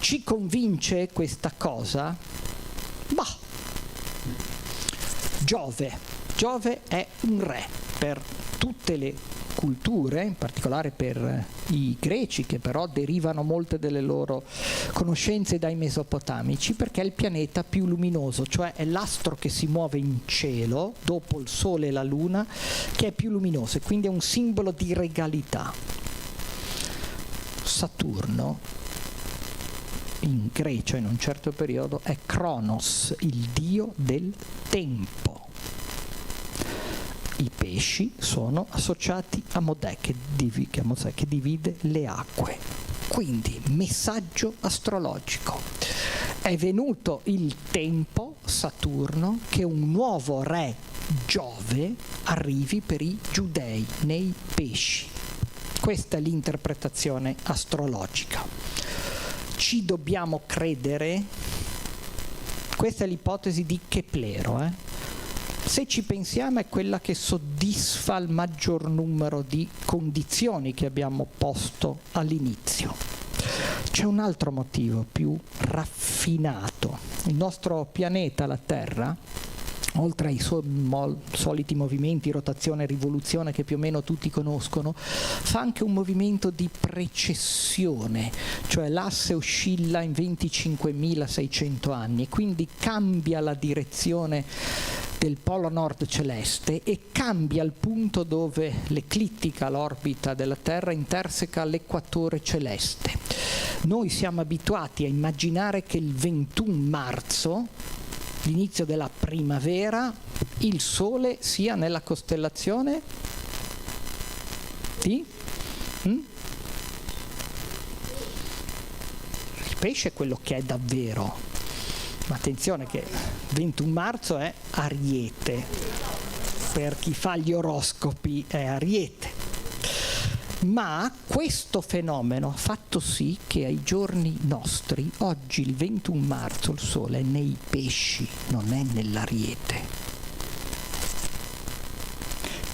[SPEAKER 2] Ci convince questa cosa? Giove è un re per tutte le culture, in particolare per i greci, che però derivano molte delle loro conoscenze dai mesopotamici, perché è il pianeta più luminoso, cioè è l'astro che si muove in cielo dopo il Sole e la Luna che è più luminoso, e quindi è un simbolo di regalità. Saturno in Grecia in un certo periodo è Cronos, il dio del tempo. I pesci sono associati a Modè, che divide le acque. Quindi, messaggio astrologico. È venuto il tempo, Saturno, che un nuovo re, Giove, arrivi per i giudei, nei pesci. Questa è l'interpretazione astrologica. Ci dobbiamo credere? Questa è l'ipotesi di Keplero, Se ci pensiamo è quella che soddisfa il maggior numero di condizioni che abbiamo posto all'inizio. C'è un altro motivo più raffinato. Il nostro pianeta, la Terra, oltre ai soliti movimenti, rotazione e rivoluzione che più o meno tutti conoscono, fa anche un movimento di precessione, cioè l'asse oscilla in 25.600 anni e quindi cambia la direzione del polo nord celeste e cambia il punto dove l'eclittica, l'orbita della Terra, interseca l'equatore celeste. Noi siamo abituati a immaginare che il 21 marzo, l'inizio della primavera, il Sole sia nella costellazione di? Il pesce è quello che è davvero. Ma attenzione che 21 marzo è Ariete, per chi fa gli oroscopi è Ariete. Ma questo fenomeno ha fatto sì che ai giorni nostri, oggi il 21 marzo, il Sole è nei pesci, non è nell'Ariete.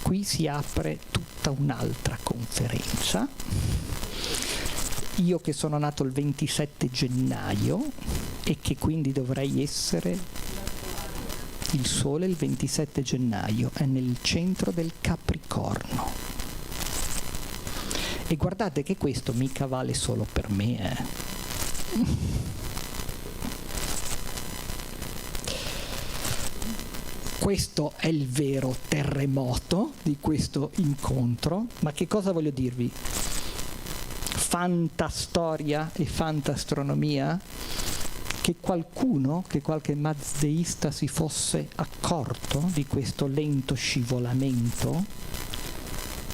[SPEAKER 2] qui si apre tutta un'altra conferenza. Io che sono nato il 27 gennaio e che quindi dovrei essere il Sole il 27 gennaio, è nel centro del Capricorno. E guardate che questo mica vale solo per me, Questo è il vero terremoto di questo incontro, ma che cosa voglio dirvi? Fantastoria e fantastronomia? Che qualche mazdeista si fosse accorto di questo lento scivolamento?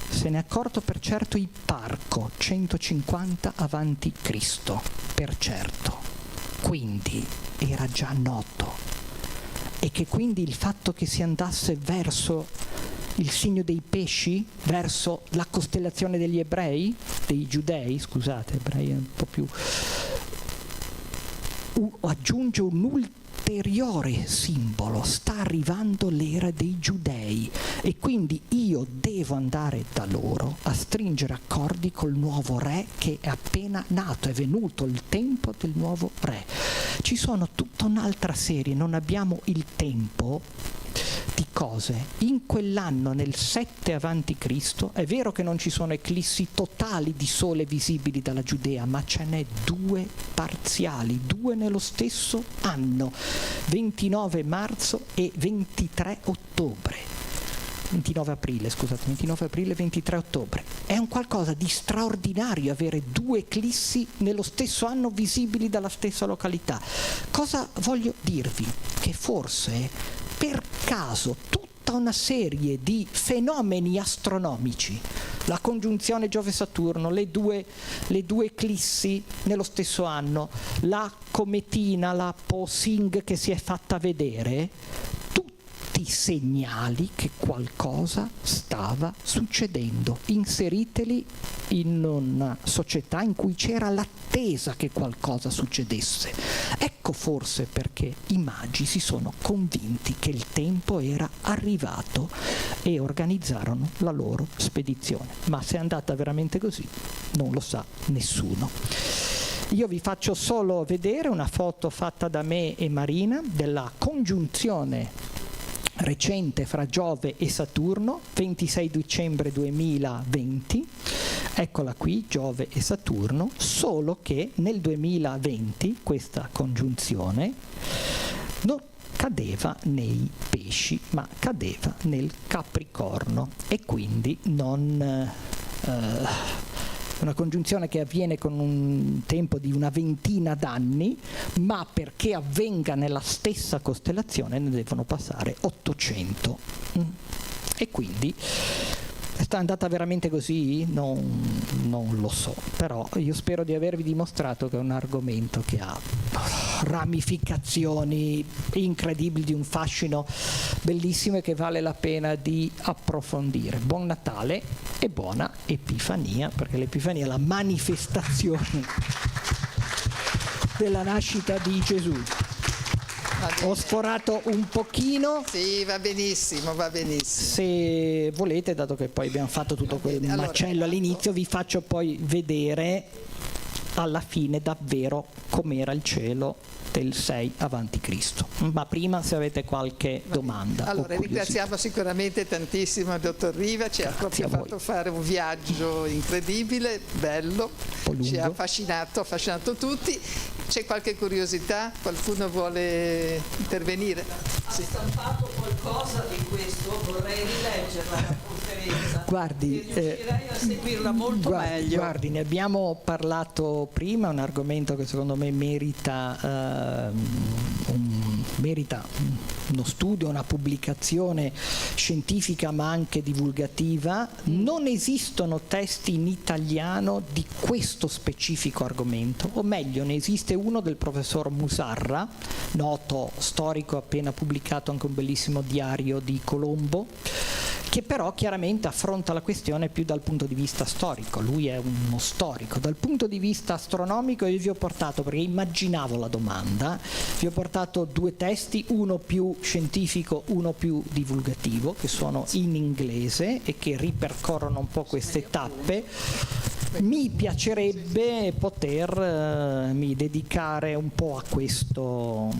[SPEAKER 2] Se ne è accorto per certo Ipparco, 150 avanti Cristo, per certo. Quindi era già noto. E che quindi il fatto che si andasse verso il segno dei pesci, verso la costellazione degli ebrei, dei giudei, scusate, ebrei è un po' più... aggiunge un ulteriore simbolo, sta arrivando l'era dei giudei e quindi io devo andare da loro a stringere accordi col nuovo re che è appena nato, è venuto il tempo del nuovo re. Ci sono tutta un'altra serie, non abbiamo il tempo di cose. In quell'anno, nel 7 avanti Cristo, è vero che non ci sono eclissi totali di sole visibili dalla Giudea, ma ce n'è 2 parziali, 2 nello stesso anno, 29 marzo e 23 ottobre. 29 aprile, scusate, 29 aprile, 23 ottobre. È un qualcosa di straordinario avere 2 eclissi nello stesso anno visibili dalla stessa località. Cosa voglio dirvi? Che forse, per caso, tutta una serie di fenomeni astronomici, la congiunzione Giove-Saturno, le due eclissi nello stesso anno, la cometina, la Posing che si è fatta vedere, segnali che qualcosa stava succedendo. Inseriteli in una società in cui c'era l'attesa che qualcosa succedesse. Ecco forse perché i magi si sono convinti che il tempo era arrivato e organizzarono la loro spedizione. Ma se è andata veramente così, non lo sa nessuno. Io vi faccio solo vedere una foto fatta da me e Marina della congiunzione recente fra Giove e Saturno, 26 dicembre 2020, eccola qui, Giove e Saturno, solo che nel 2020 questa congiunzione non cadeva nei pesci, ma cadeva nel Capricorno e quindi non... una congiunzione che avviene con un tempo di una ventina d'anni, ma perché avvenga nella stessa costellazione ne devono passare 800. E quindi è andata veramente così? Non lo so, però io spero di avervi dimostrato che è un argomento che ha ramificazioni incredibili, di un fascino bellissimo e che vale la pena di approfondire. Buon Natale e buona Epifania, perché l'Epifania è la manifestazione della nascita di Gesù. Ho sforato un pochino.
[SPEAKER 1] Sì, va benissimo, va benissimo.
[SPEAKER 2] Se volete, dato che poi abbiamo fatto tutto quel macello all'inizio, vi faccio poi vedere alla fine davvero com'era il cielo del 6 avanti Cristo. Ma prima, se avete qualche domanda.
[SPEAKER 1] Allora, ringraziamo sicuramente tantissimo il dottor Riva, ci ha proprio fatto fare un viaggio incredibile, bello, ci ha affascinato tutti. C'è qualche curiosità? Qualcuno vuole intervenire?
[SPEAKER 3] Ha stampato qualcosa di questo, vorrei rileggerla la conferenza.
[SPEAKER 2] Guardi,
[SPEAKER 3] riuscirei a seguirla molto meglio.
[SPEAKER 2] Guardi, ne abbiamo parlato prima, è un argomento che secondo me merita uno studio, una pubblicazione scientifica ma anche divulgativa. Non esistono testi in italiano di questo specifico argomento, o meglio ne esiste uno del professor Musarra, noto storico, appena pubblicato anche un bellissimo diario di Colombo, che però chiaramente affronta la questione più dal punto di vista storico. Lui è uno storico. Dal punto di vista astronomico io vi ho portato, perché immaginavo la domanda, vi ho portato due testi, uno più scientifico, uno più divulgativo, che sono in inglese e che ripercorrono un po' queste tappe. Mi piacerebbe potermi dedicare un po' a questo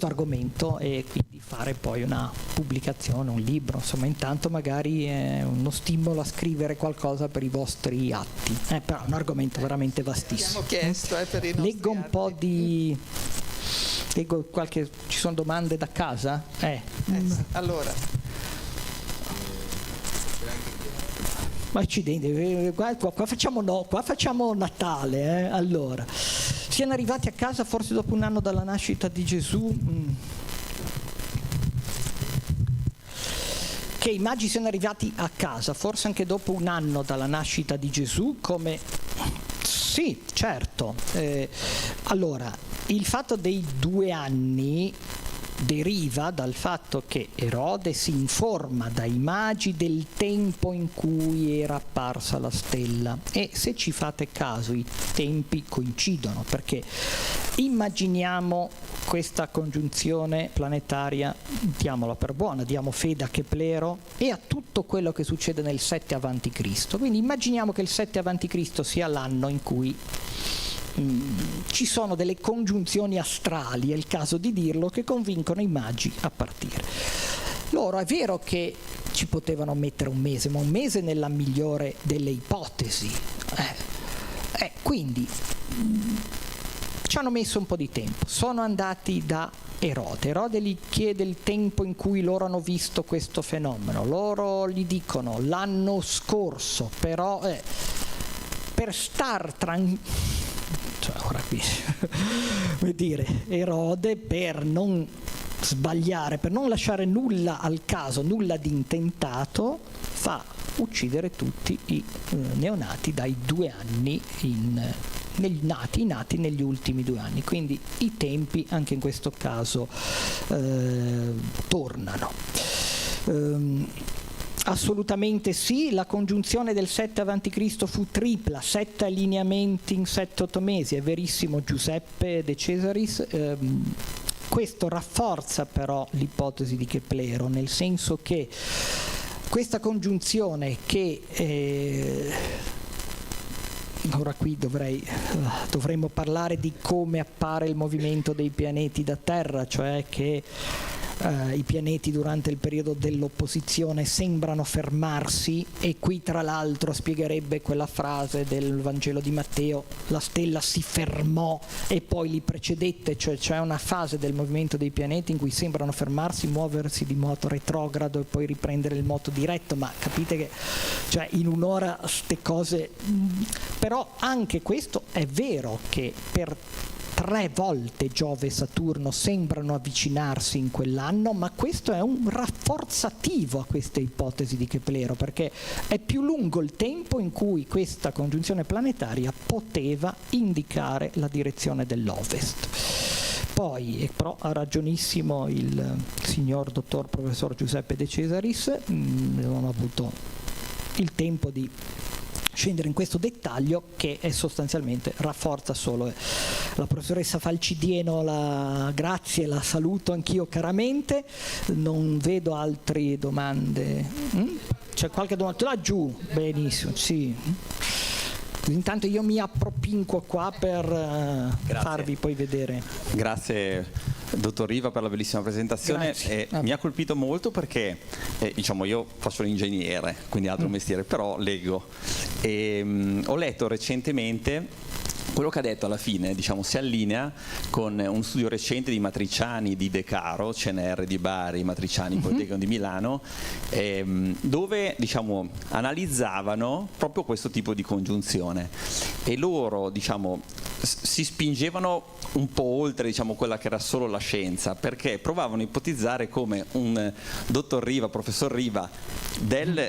[SPEAKER 2] argomento e quindi fare poi una pubblicazione, un libro, insomma intanto magari è uno stimolo a scrivere qualcosa per i vostri atti, però è un argomento veramente vastissimo.
[SPEAKER 1] Abbiamo chiesto per i nostri
[SPEAKER 2] Leggo un po' di... Leggo qualche... ci sono domande da casa?
[SPEAKER 1] Sì. Allora...
[SPEAKER 2] Ma accidenti, qua facciamo Natale, allora. Siamo arrivati a casa forse dopo un anno dalla nascita di Gesù. Che i magi siano arrivati a casa forse anche dopo un anno dalla nascita di Gesù, come... Sì, certo. Allora, il fatto dei 2 anni deriva dal fatto che Erode si informa dai magi del tempo in cui era apparsa la stella, e se ci fate caso i tempi coincidono, perché immaginiamo questa congiunzione planetaria, diamola per buona, diamo fede a Keplero e a tutto quello che succede nel 7 avanti Cristo. Quindi immaginiamo che il 7 avanti Cristo sia l'anno in cui ci sono delle congiunzioni astrali, è il caso di dirlo, che convincono i magi a partire. Loro è vero che ci potevano mettere un mese, ma un mese nella migliore delle ipotesi. Quindi ci hanno messo un po' di tempo, sono andati da Erode. Erode gli chiede il tempo in cui loro hanno visto questo fenomeno. Loro gli dicono l'anno scorso, però per star tranquilli. Cioè, ora qui, vuol dire, Erode, per non sbagliare, per non lasciare nulla al caso, nulla di intentato, fa uccidere tutti i neonati dai 2 anni nati negli ultimi 2 anni. Quindi i tempi anche in questo caso tornano. Assolutamente sì, la congiunzione del 7 a.C. fu tripla, 7 allineamenti in 7-8 mesi, è verissimo Giuseppe De Cesaris. Questo rafforza però l'ipotesi di Keplero, nel senso che questa congiunzione che ora qui dovremmo parlare di come appare il movimento dei pianeti da Terra, cioè che i pianeti durante il periodo dell'opposizione sembrano fermarsi, e qui tra l'altro spiegherebbe quella frase del Vangelo di Matteo: la stella si fermò e poi li precedette, cioè c'è una fase del movimento dei pianeti in cui sembrano fermarsi, muoversi di moto retrogrado e poi riprendere il moto diretto, ma capite che cioè in un'ora ste cose. Però anche questo è vero, che per 3 volte Giove e Saturno sembrano avvicinarsi in quell'anno, ma questo è un rafforzativo a queste ipotesi di Keplero, perché è più lungo il tempo in cui questa congiunzione planetaria poteva indicare la direzione dell'Ovest. Poi, però ha ragionissimo il signor dottor professor Giuseppe De Cesaris, non ho avuto il tempo di scendere in questo dettaglio, che è sostanzialmente rafforza solo la professoressa Falcidieno. Grazie, la saluto anch'io caramente. Non vedo altre domande. C'è qualche domanda? Laggiù, benissimo, sì. Intanto io mi appropinquo qua per farvi poi vedere.
[SPEAKER 4] Grazie dottor Riva per la bellissima presentazione. Mi ha colpito molto perché diciamo, io faccio l'ingegnere, quindi altro mestiere, però leggo e ho letto recentemente quello che ha detto alla fine, diciamo, si allinea con un studio recente di Matriciani di De Caro, CNR di Bari, Matriciani Politecnico di Milano, dove diciamo analizzavano proprio questo tipo di congiunzione, e loro diciamo si spingevano un po' oltre, diciamo, quella che era solo la scienza, perché provavano a ipotizzare come un dottor Riva, professor Riva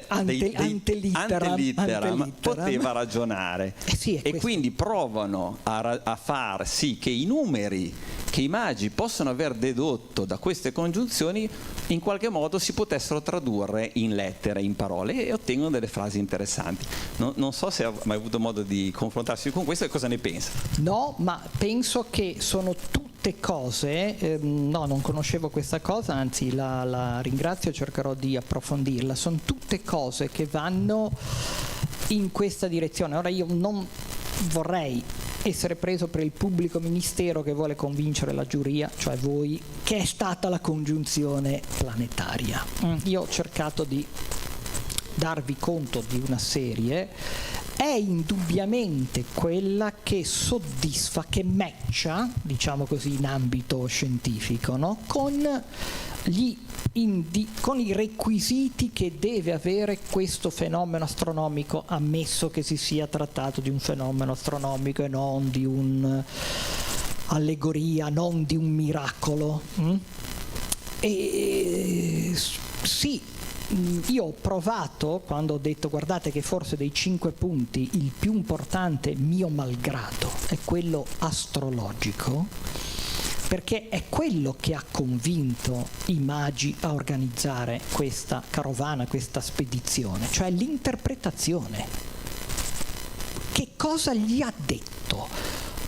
[SPEAKER 4] antelitteram poteva ragionare, e quindi provano a far sì che i numeri che i magi possono aver dedotto da queste congiunzioni in qualche modo si potessero tradurre in lettere, in parole, e ottengono delle frasi interessanti. Non so se ha mai avuto modo di confrontarsi con questo e cosa ne pensa.
[SPEAKER 2] No, ma penso che sono tutte cose, no, non conoscevo questa cosa, anzi la ringrazio, cercherò di approfondirla. Sono tutte cose che vanno in questa direzione. Ora io non vorrei essere preso per il pubblico ministero che vuole convincere la giuria, cioè voi, che è stata la congiunzione planetaria. Io ho cercato di darvi conto di una serie, è indubbiamente quella che soddisfa, che matcha, diciamo così in ambito scientifico, no? con i requisiti che deve avere questo fenomeno astronomico, ammesso che si sia trattato di un fenomeno astronomico e non di un'allegoria, non di un miracolo. E sì, io ho provato, quando ho detto guardate che forse dei 5 punti il più importante, mio malgrado, è quello astrologico, perché è quello che ha convinto i magi a organizzare questa carovana, questa spedizione, cioè l'interpretazione. Che cosa gli ha detto?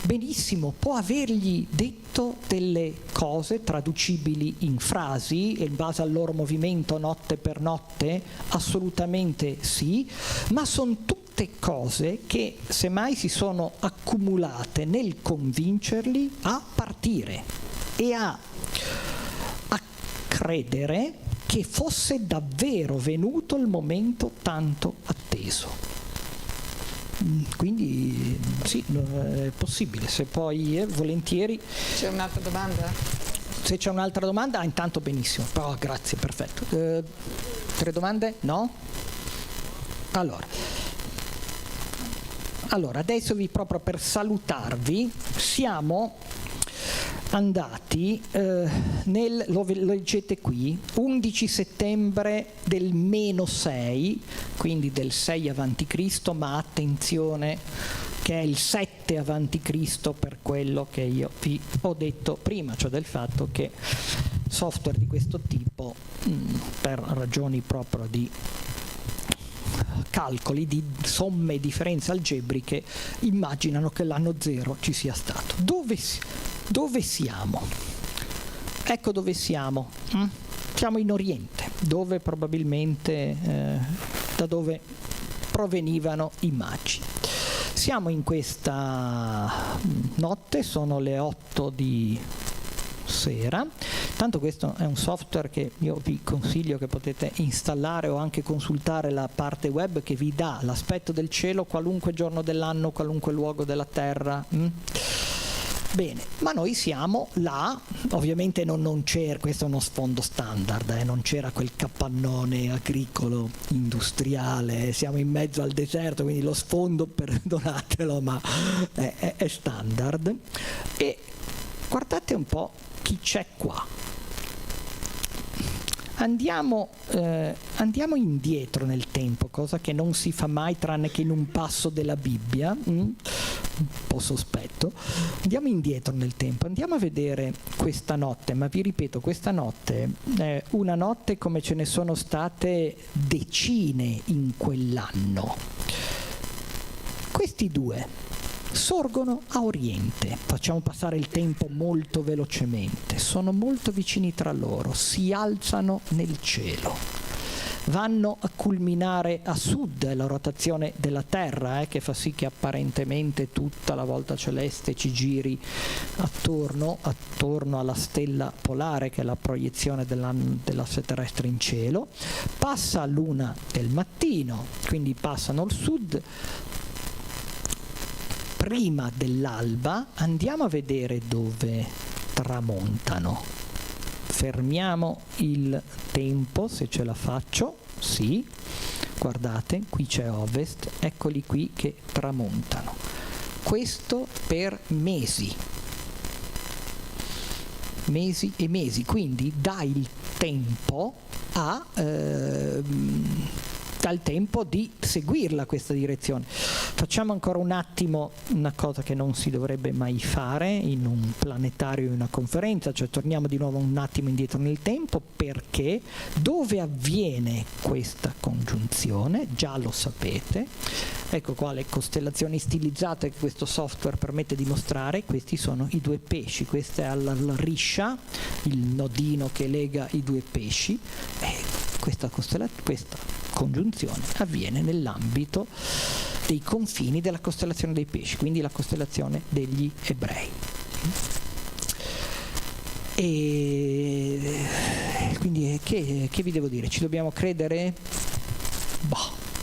[SPEAKER 2] Benissimo, può avergli detto delle cose traducibili in frasi in base al loro movimento notte per notte? Assolutamente sì, ma sono tutte cose che semmai si sono accumulate nel convincerli a partire e a credere che fosse davvero venuto il momento tanto atteso. Quindi sì, è possibile, se poi volentieri.
[SPEAKER 1] C'è un'altra domanda?
[SPEAKER 2] Se c'è un'altra domanda, intanto benissimo. Oh, grazie, perfetto. 3 domande? No? Allora, adesso proprio per salutarvi, siamo andati lo leggete qui, 11 settembre del -6, quindi del 6 avanti Cristo, ma attenzione che è il 7 avanti Cristo per quello che io vi ho detto prima, cioè del fatto che software di questo tipo, per ragioni proprio di calcoli, di somme e differenze algebriche, immaginano che l'anno 0 ci sia stato. Dove siamo? Ecco dove siamo. Siamo in Oriente, dove probabilmente da dove provenivano i magi. Siamo in questa notte, sono le 8 di sera. Tanto questo è un software che io vi consiglio, che potete installare o anche consultare la parte web, che vi dà l'aspetto del cielo qualunque giorno dell'anno, qualunque luogo della terra. Bene, ma noi siamo là, ovviamente non c'era, questo è uno sfondo standard, non c'era quel capannone agricolo industriale, siamo in mezzo al deserto, quindi lo sfondo, perdonatelo, ma è standard. E guardate un po' chi c'è qua. Andiamo indietro nel tempo, cosa che non si fa mai tranne che in un passo della Bibbia, un po' sospetto. Andiamo indietro nel tempo, andiamo a vedere questa notte, ma vi ripeto, questa notte è una notte come ce ne sono state decine in quell'anno. Questi due sorgono a Oriente, facciamo passare il tempo molto velocemente, sono molto vicini tra loro, si alzano nel cielo, vanno a culminare a sud, è la rotazione della Terra che fa sì che apparentemente tutta la volta celeste ci giri attorno alla stella polare, che è la proiezione dell'asse terrestre in cielo, passa all'1 del mattino, quindi passano al sud. Prima dell'alba andiamo a vedere dove tramontano. Fermiamo il tempo, se ce la faccio. Sì, guardate, qui c'è ovest, eccoli qui che tramontano. questo per mesi e mesi, quindi dà il tempo dal tempo di seguirla questa direzione. Facciamo ancora un attimo una cosa che non si dovrebbe mai fare in un planetario, in una conferenza, cioè torniamo di nuovo un attimo indietro nel tempo, perché dove avviene questa congiunzione, già lo sapete, ecco qua le costellazioni stilizzate che questo software permette di mostrare, questi sono i due pesci, questa è la riscia, il nodino che lega i due pesci, e questa congiunzione avviene nell'ambito dei confini della costellazione dei pesci, quindi la costellazione degli ebrei. E quindi che vi devo dire? Ci dobbiamo credere?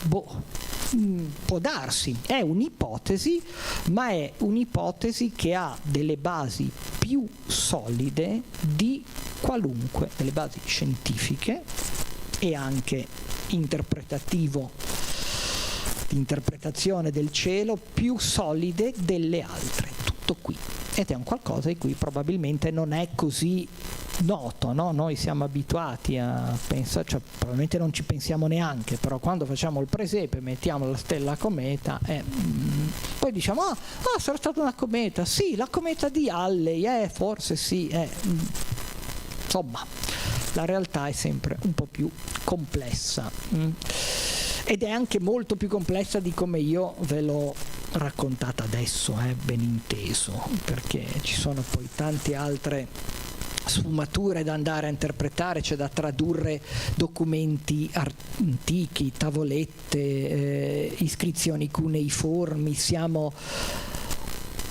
[SPEAKER 2] Può darsi, è un'ipotesi, ma è un'ipotesi che ha delle basi più solide di qualunque, delle basi scientifiche e anche interpretazione del cielo più solide delle altre. Tutto qui. Ed è un qualcosa di cui probabilmente non è così noto, no? Noi siamo abituati a pensare, cioè probabilmente non ci pensiamo neanche, però quando facciamo il presepe mettiamo la stella cometa e poi diciamo sarà stata una cometa, sì, la cometa di Halley, forse sì, insomma la realtà è sempre un po' più complessa ed è anche molto più complessa di come io ve l'ho raccontata adesso, ben inteso, perché ci sono poi tante altre sfumature da andare a interpretare, c'è da tradurre documenti antichi, tavolette, iscrizioni cuneiformi. Siamo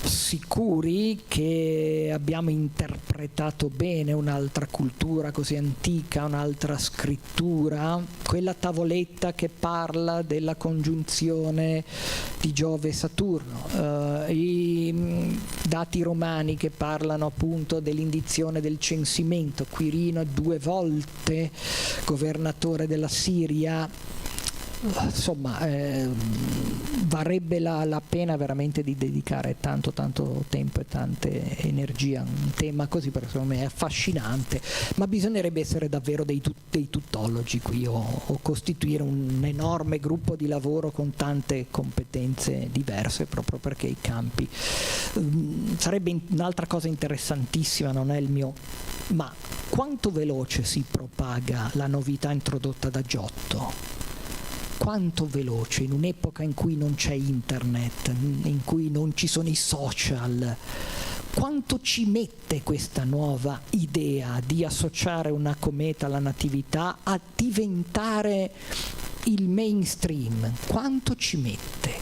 [SPEAKER 2] sicuri che abbiamo interpretato bene un'altra cultura così antica, un'altra scrittura, quella tavoletta che parla della congiunzione di Giove e Saturno, i dati romani che parlano appunto dell'indizione del censimento, Quirino 2 volte governatore della Siria. Insomma, varrebbe la pena veramente di dedicare tanto tempo e tante energie a un tema così, perché secondo me è affascinante, ma bisognerebbe essere davvero dei tuttologi qui o costituire un enorme gruppo di lavoro con tante competenze diverse, proprio perché i campi sarebbe un'altra cosa interessantissima, non è il mio, ma quanto veloce si propaga la novità introdotta da Giotto? Quanto veloce, in un'epoca in cui non c'è internet, in cui non ci sono i social, quanto ci mette questa nuova idea di associare una cometa alla natività a diventare il mainstream? Quanto ci mette?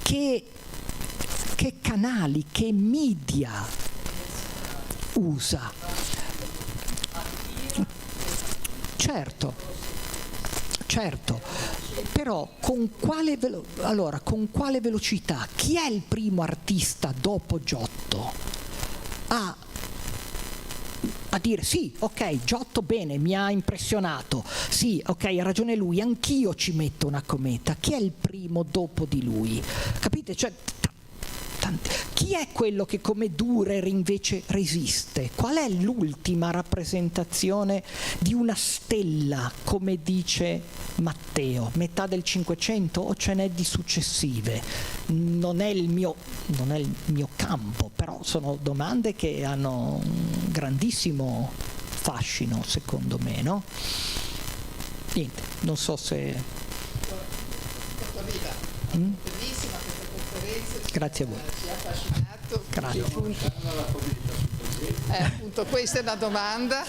[SPEAKER 2] Che canali, che media usa? Certo, però con quale velocità? Chi è il primo artista dopo Giotto a dire sì, ok, Giotto bene, mi ha impressionato, sì, ok, ha ragione lui, anch'io ci metto una cometa? Chi è il primo dopo di lui? Capite? Cioè, chi è quello che come Dürer invece resiste? Qual è l'ultima rappresentazione di una stella, come dice Matteo? Metà del 500 o ce n'è di successive? Non è il mio campo, però sono domande che hanno un grandissimo fascino, secondo me, no? Niente, non so se...
[SPEAKER 1] Bellissima questa conferenza.
[SPEAKER 2] Grazie a voi.
[SPEAKER 1] Ci ha affascinato.
[SPEAKER 2] Grazie.
[SPEAKER 1] Appunto, questa è una domanda.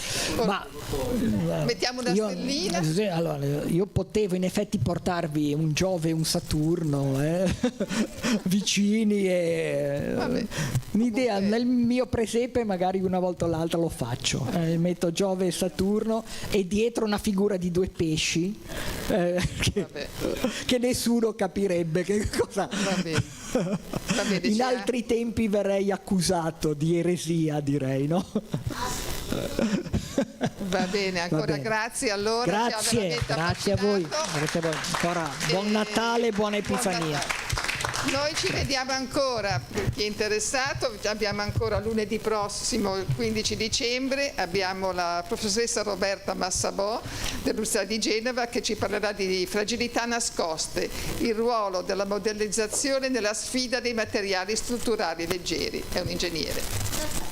[SPEAKER 1] Mettiamo una stellina.
[SPEAKER 2] Allora, io potevo in effetti portarvi un Giove e un Saturno vicini e un'idea nel mio presepe magari una volta o l'altra lo faccio, metto Giove e Saturno e dietro una figura di due pesci che nessuno capirebbe che cosa.
[SPEAKER 1] Va bene,
[SPEAKER 2] in altri tempi verrei accusato di eresia, direi, no?
[SPEAKER 1] Va bene, ancora grazie allora.
[SPEAKER 2] Grazie a voi. Ancora buon Natale, buona Epifania.
[SPEAKER 1] Noi ci vediamo ancora, per chi è interessato, abbiamo ancora lunedì prossimo, il 15 dicembre, abbiamo la professoressa Roberta Massabò dell'Università di Genova che ci parlerà di fragilità nascoste, il ruolo della modellizzazione nella sfida dei materiali strutturali leggeri. È un ingegnere.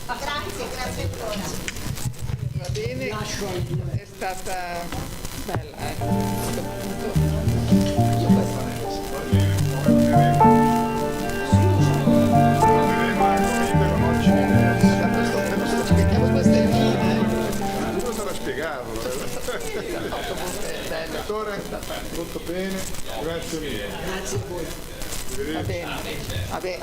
[SPEAKER 5] Grazie ancora.
[SPEAKER 1] Va bene, è stata bella,
[SPEAKER 6] Dottore, tutto bene? Grazie mille.
[SPEAKER 1] Va bene.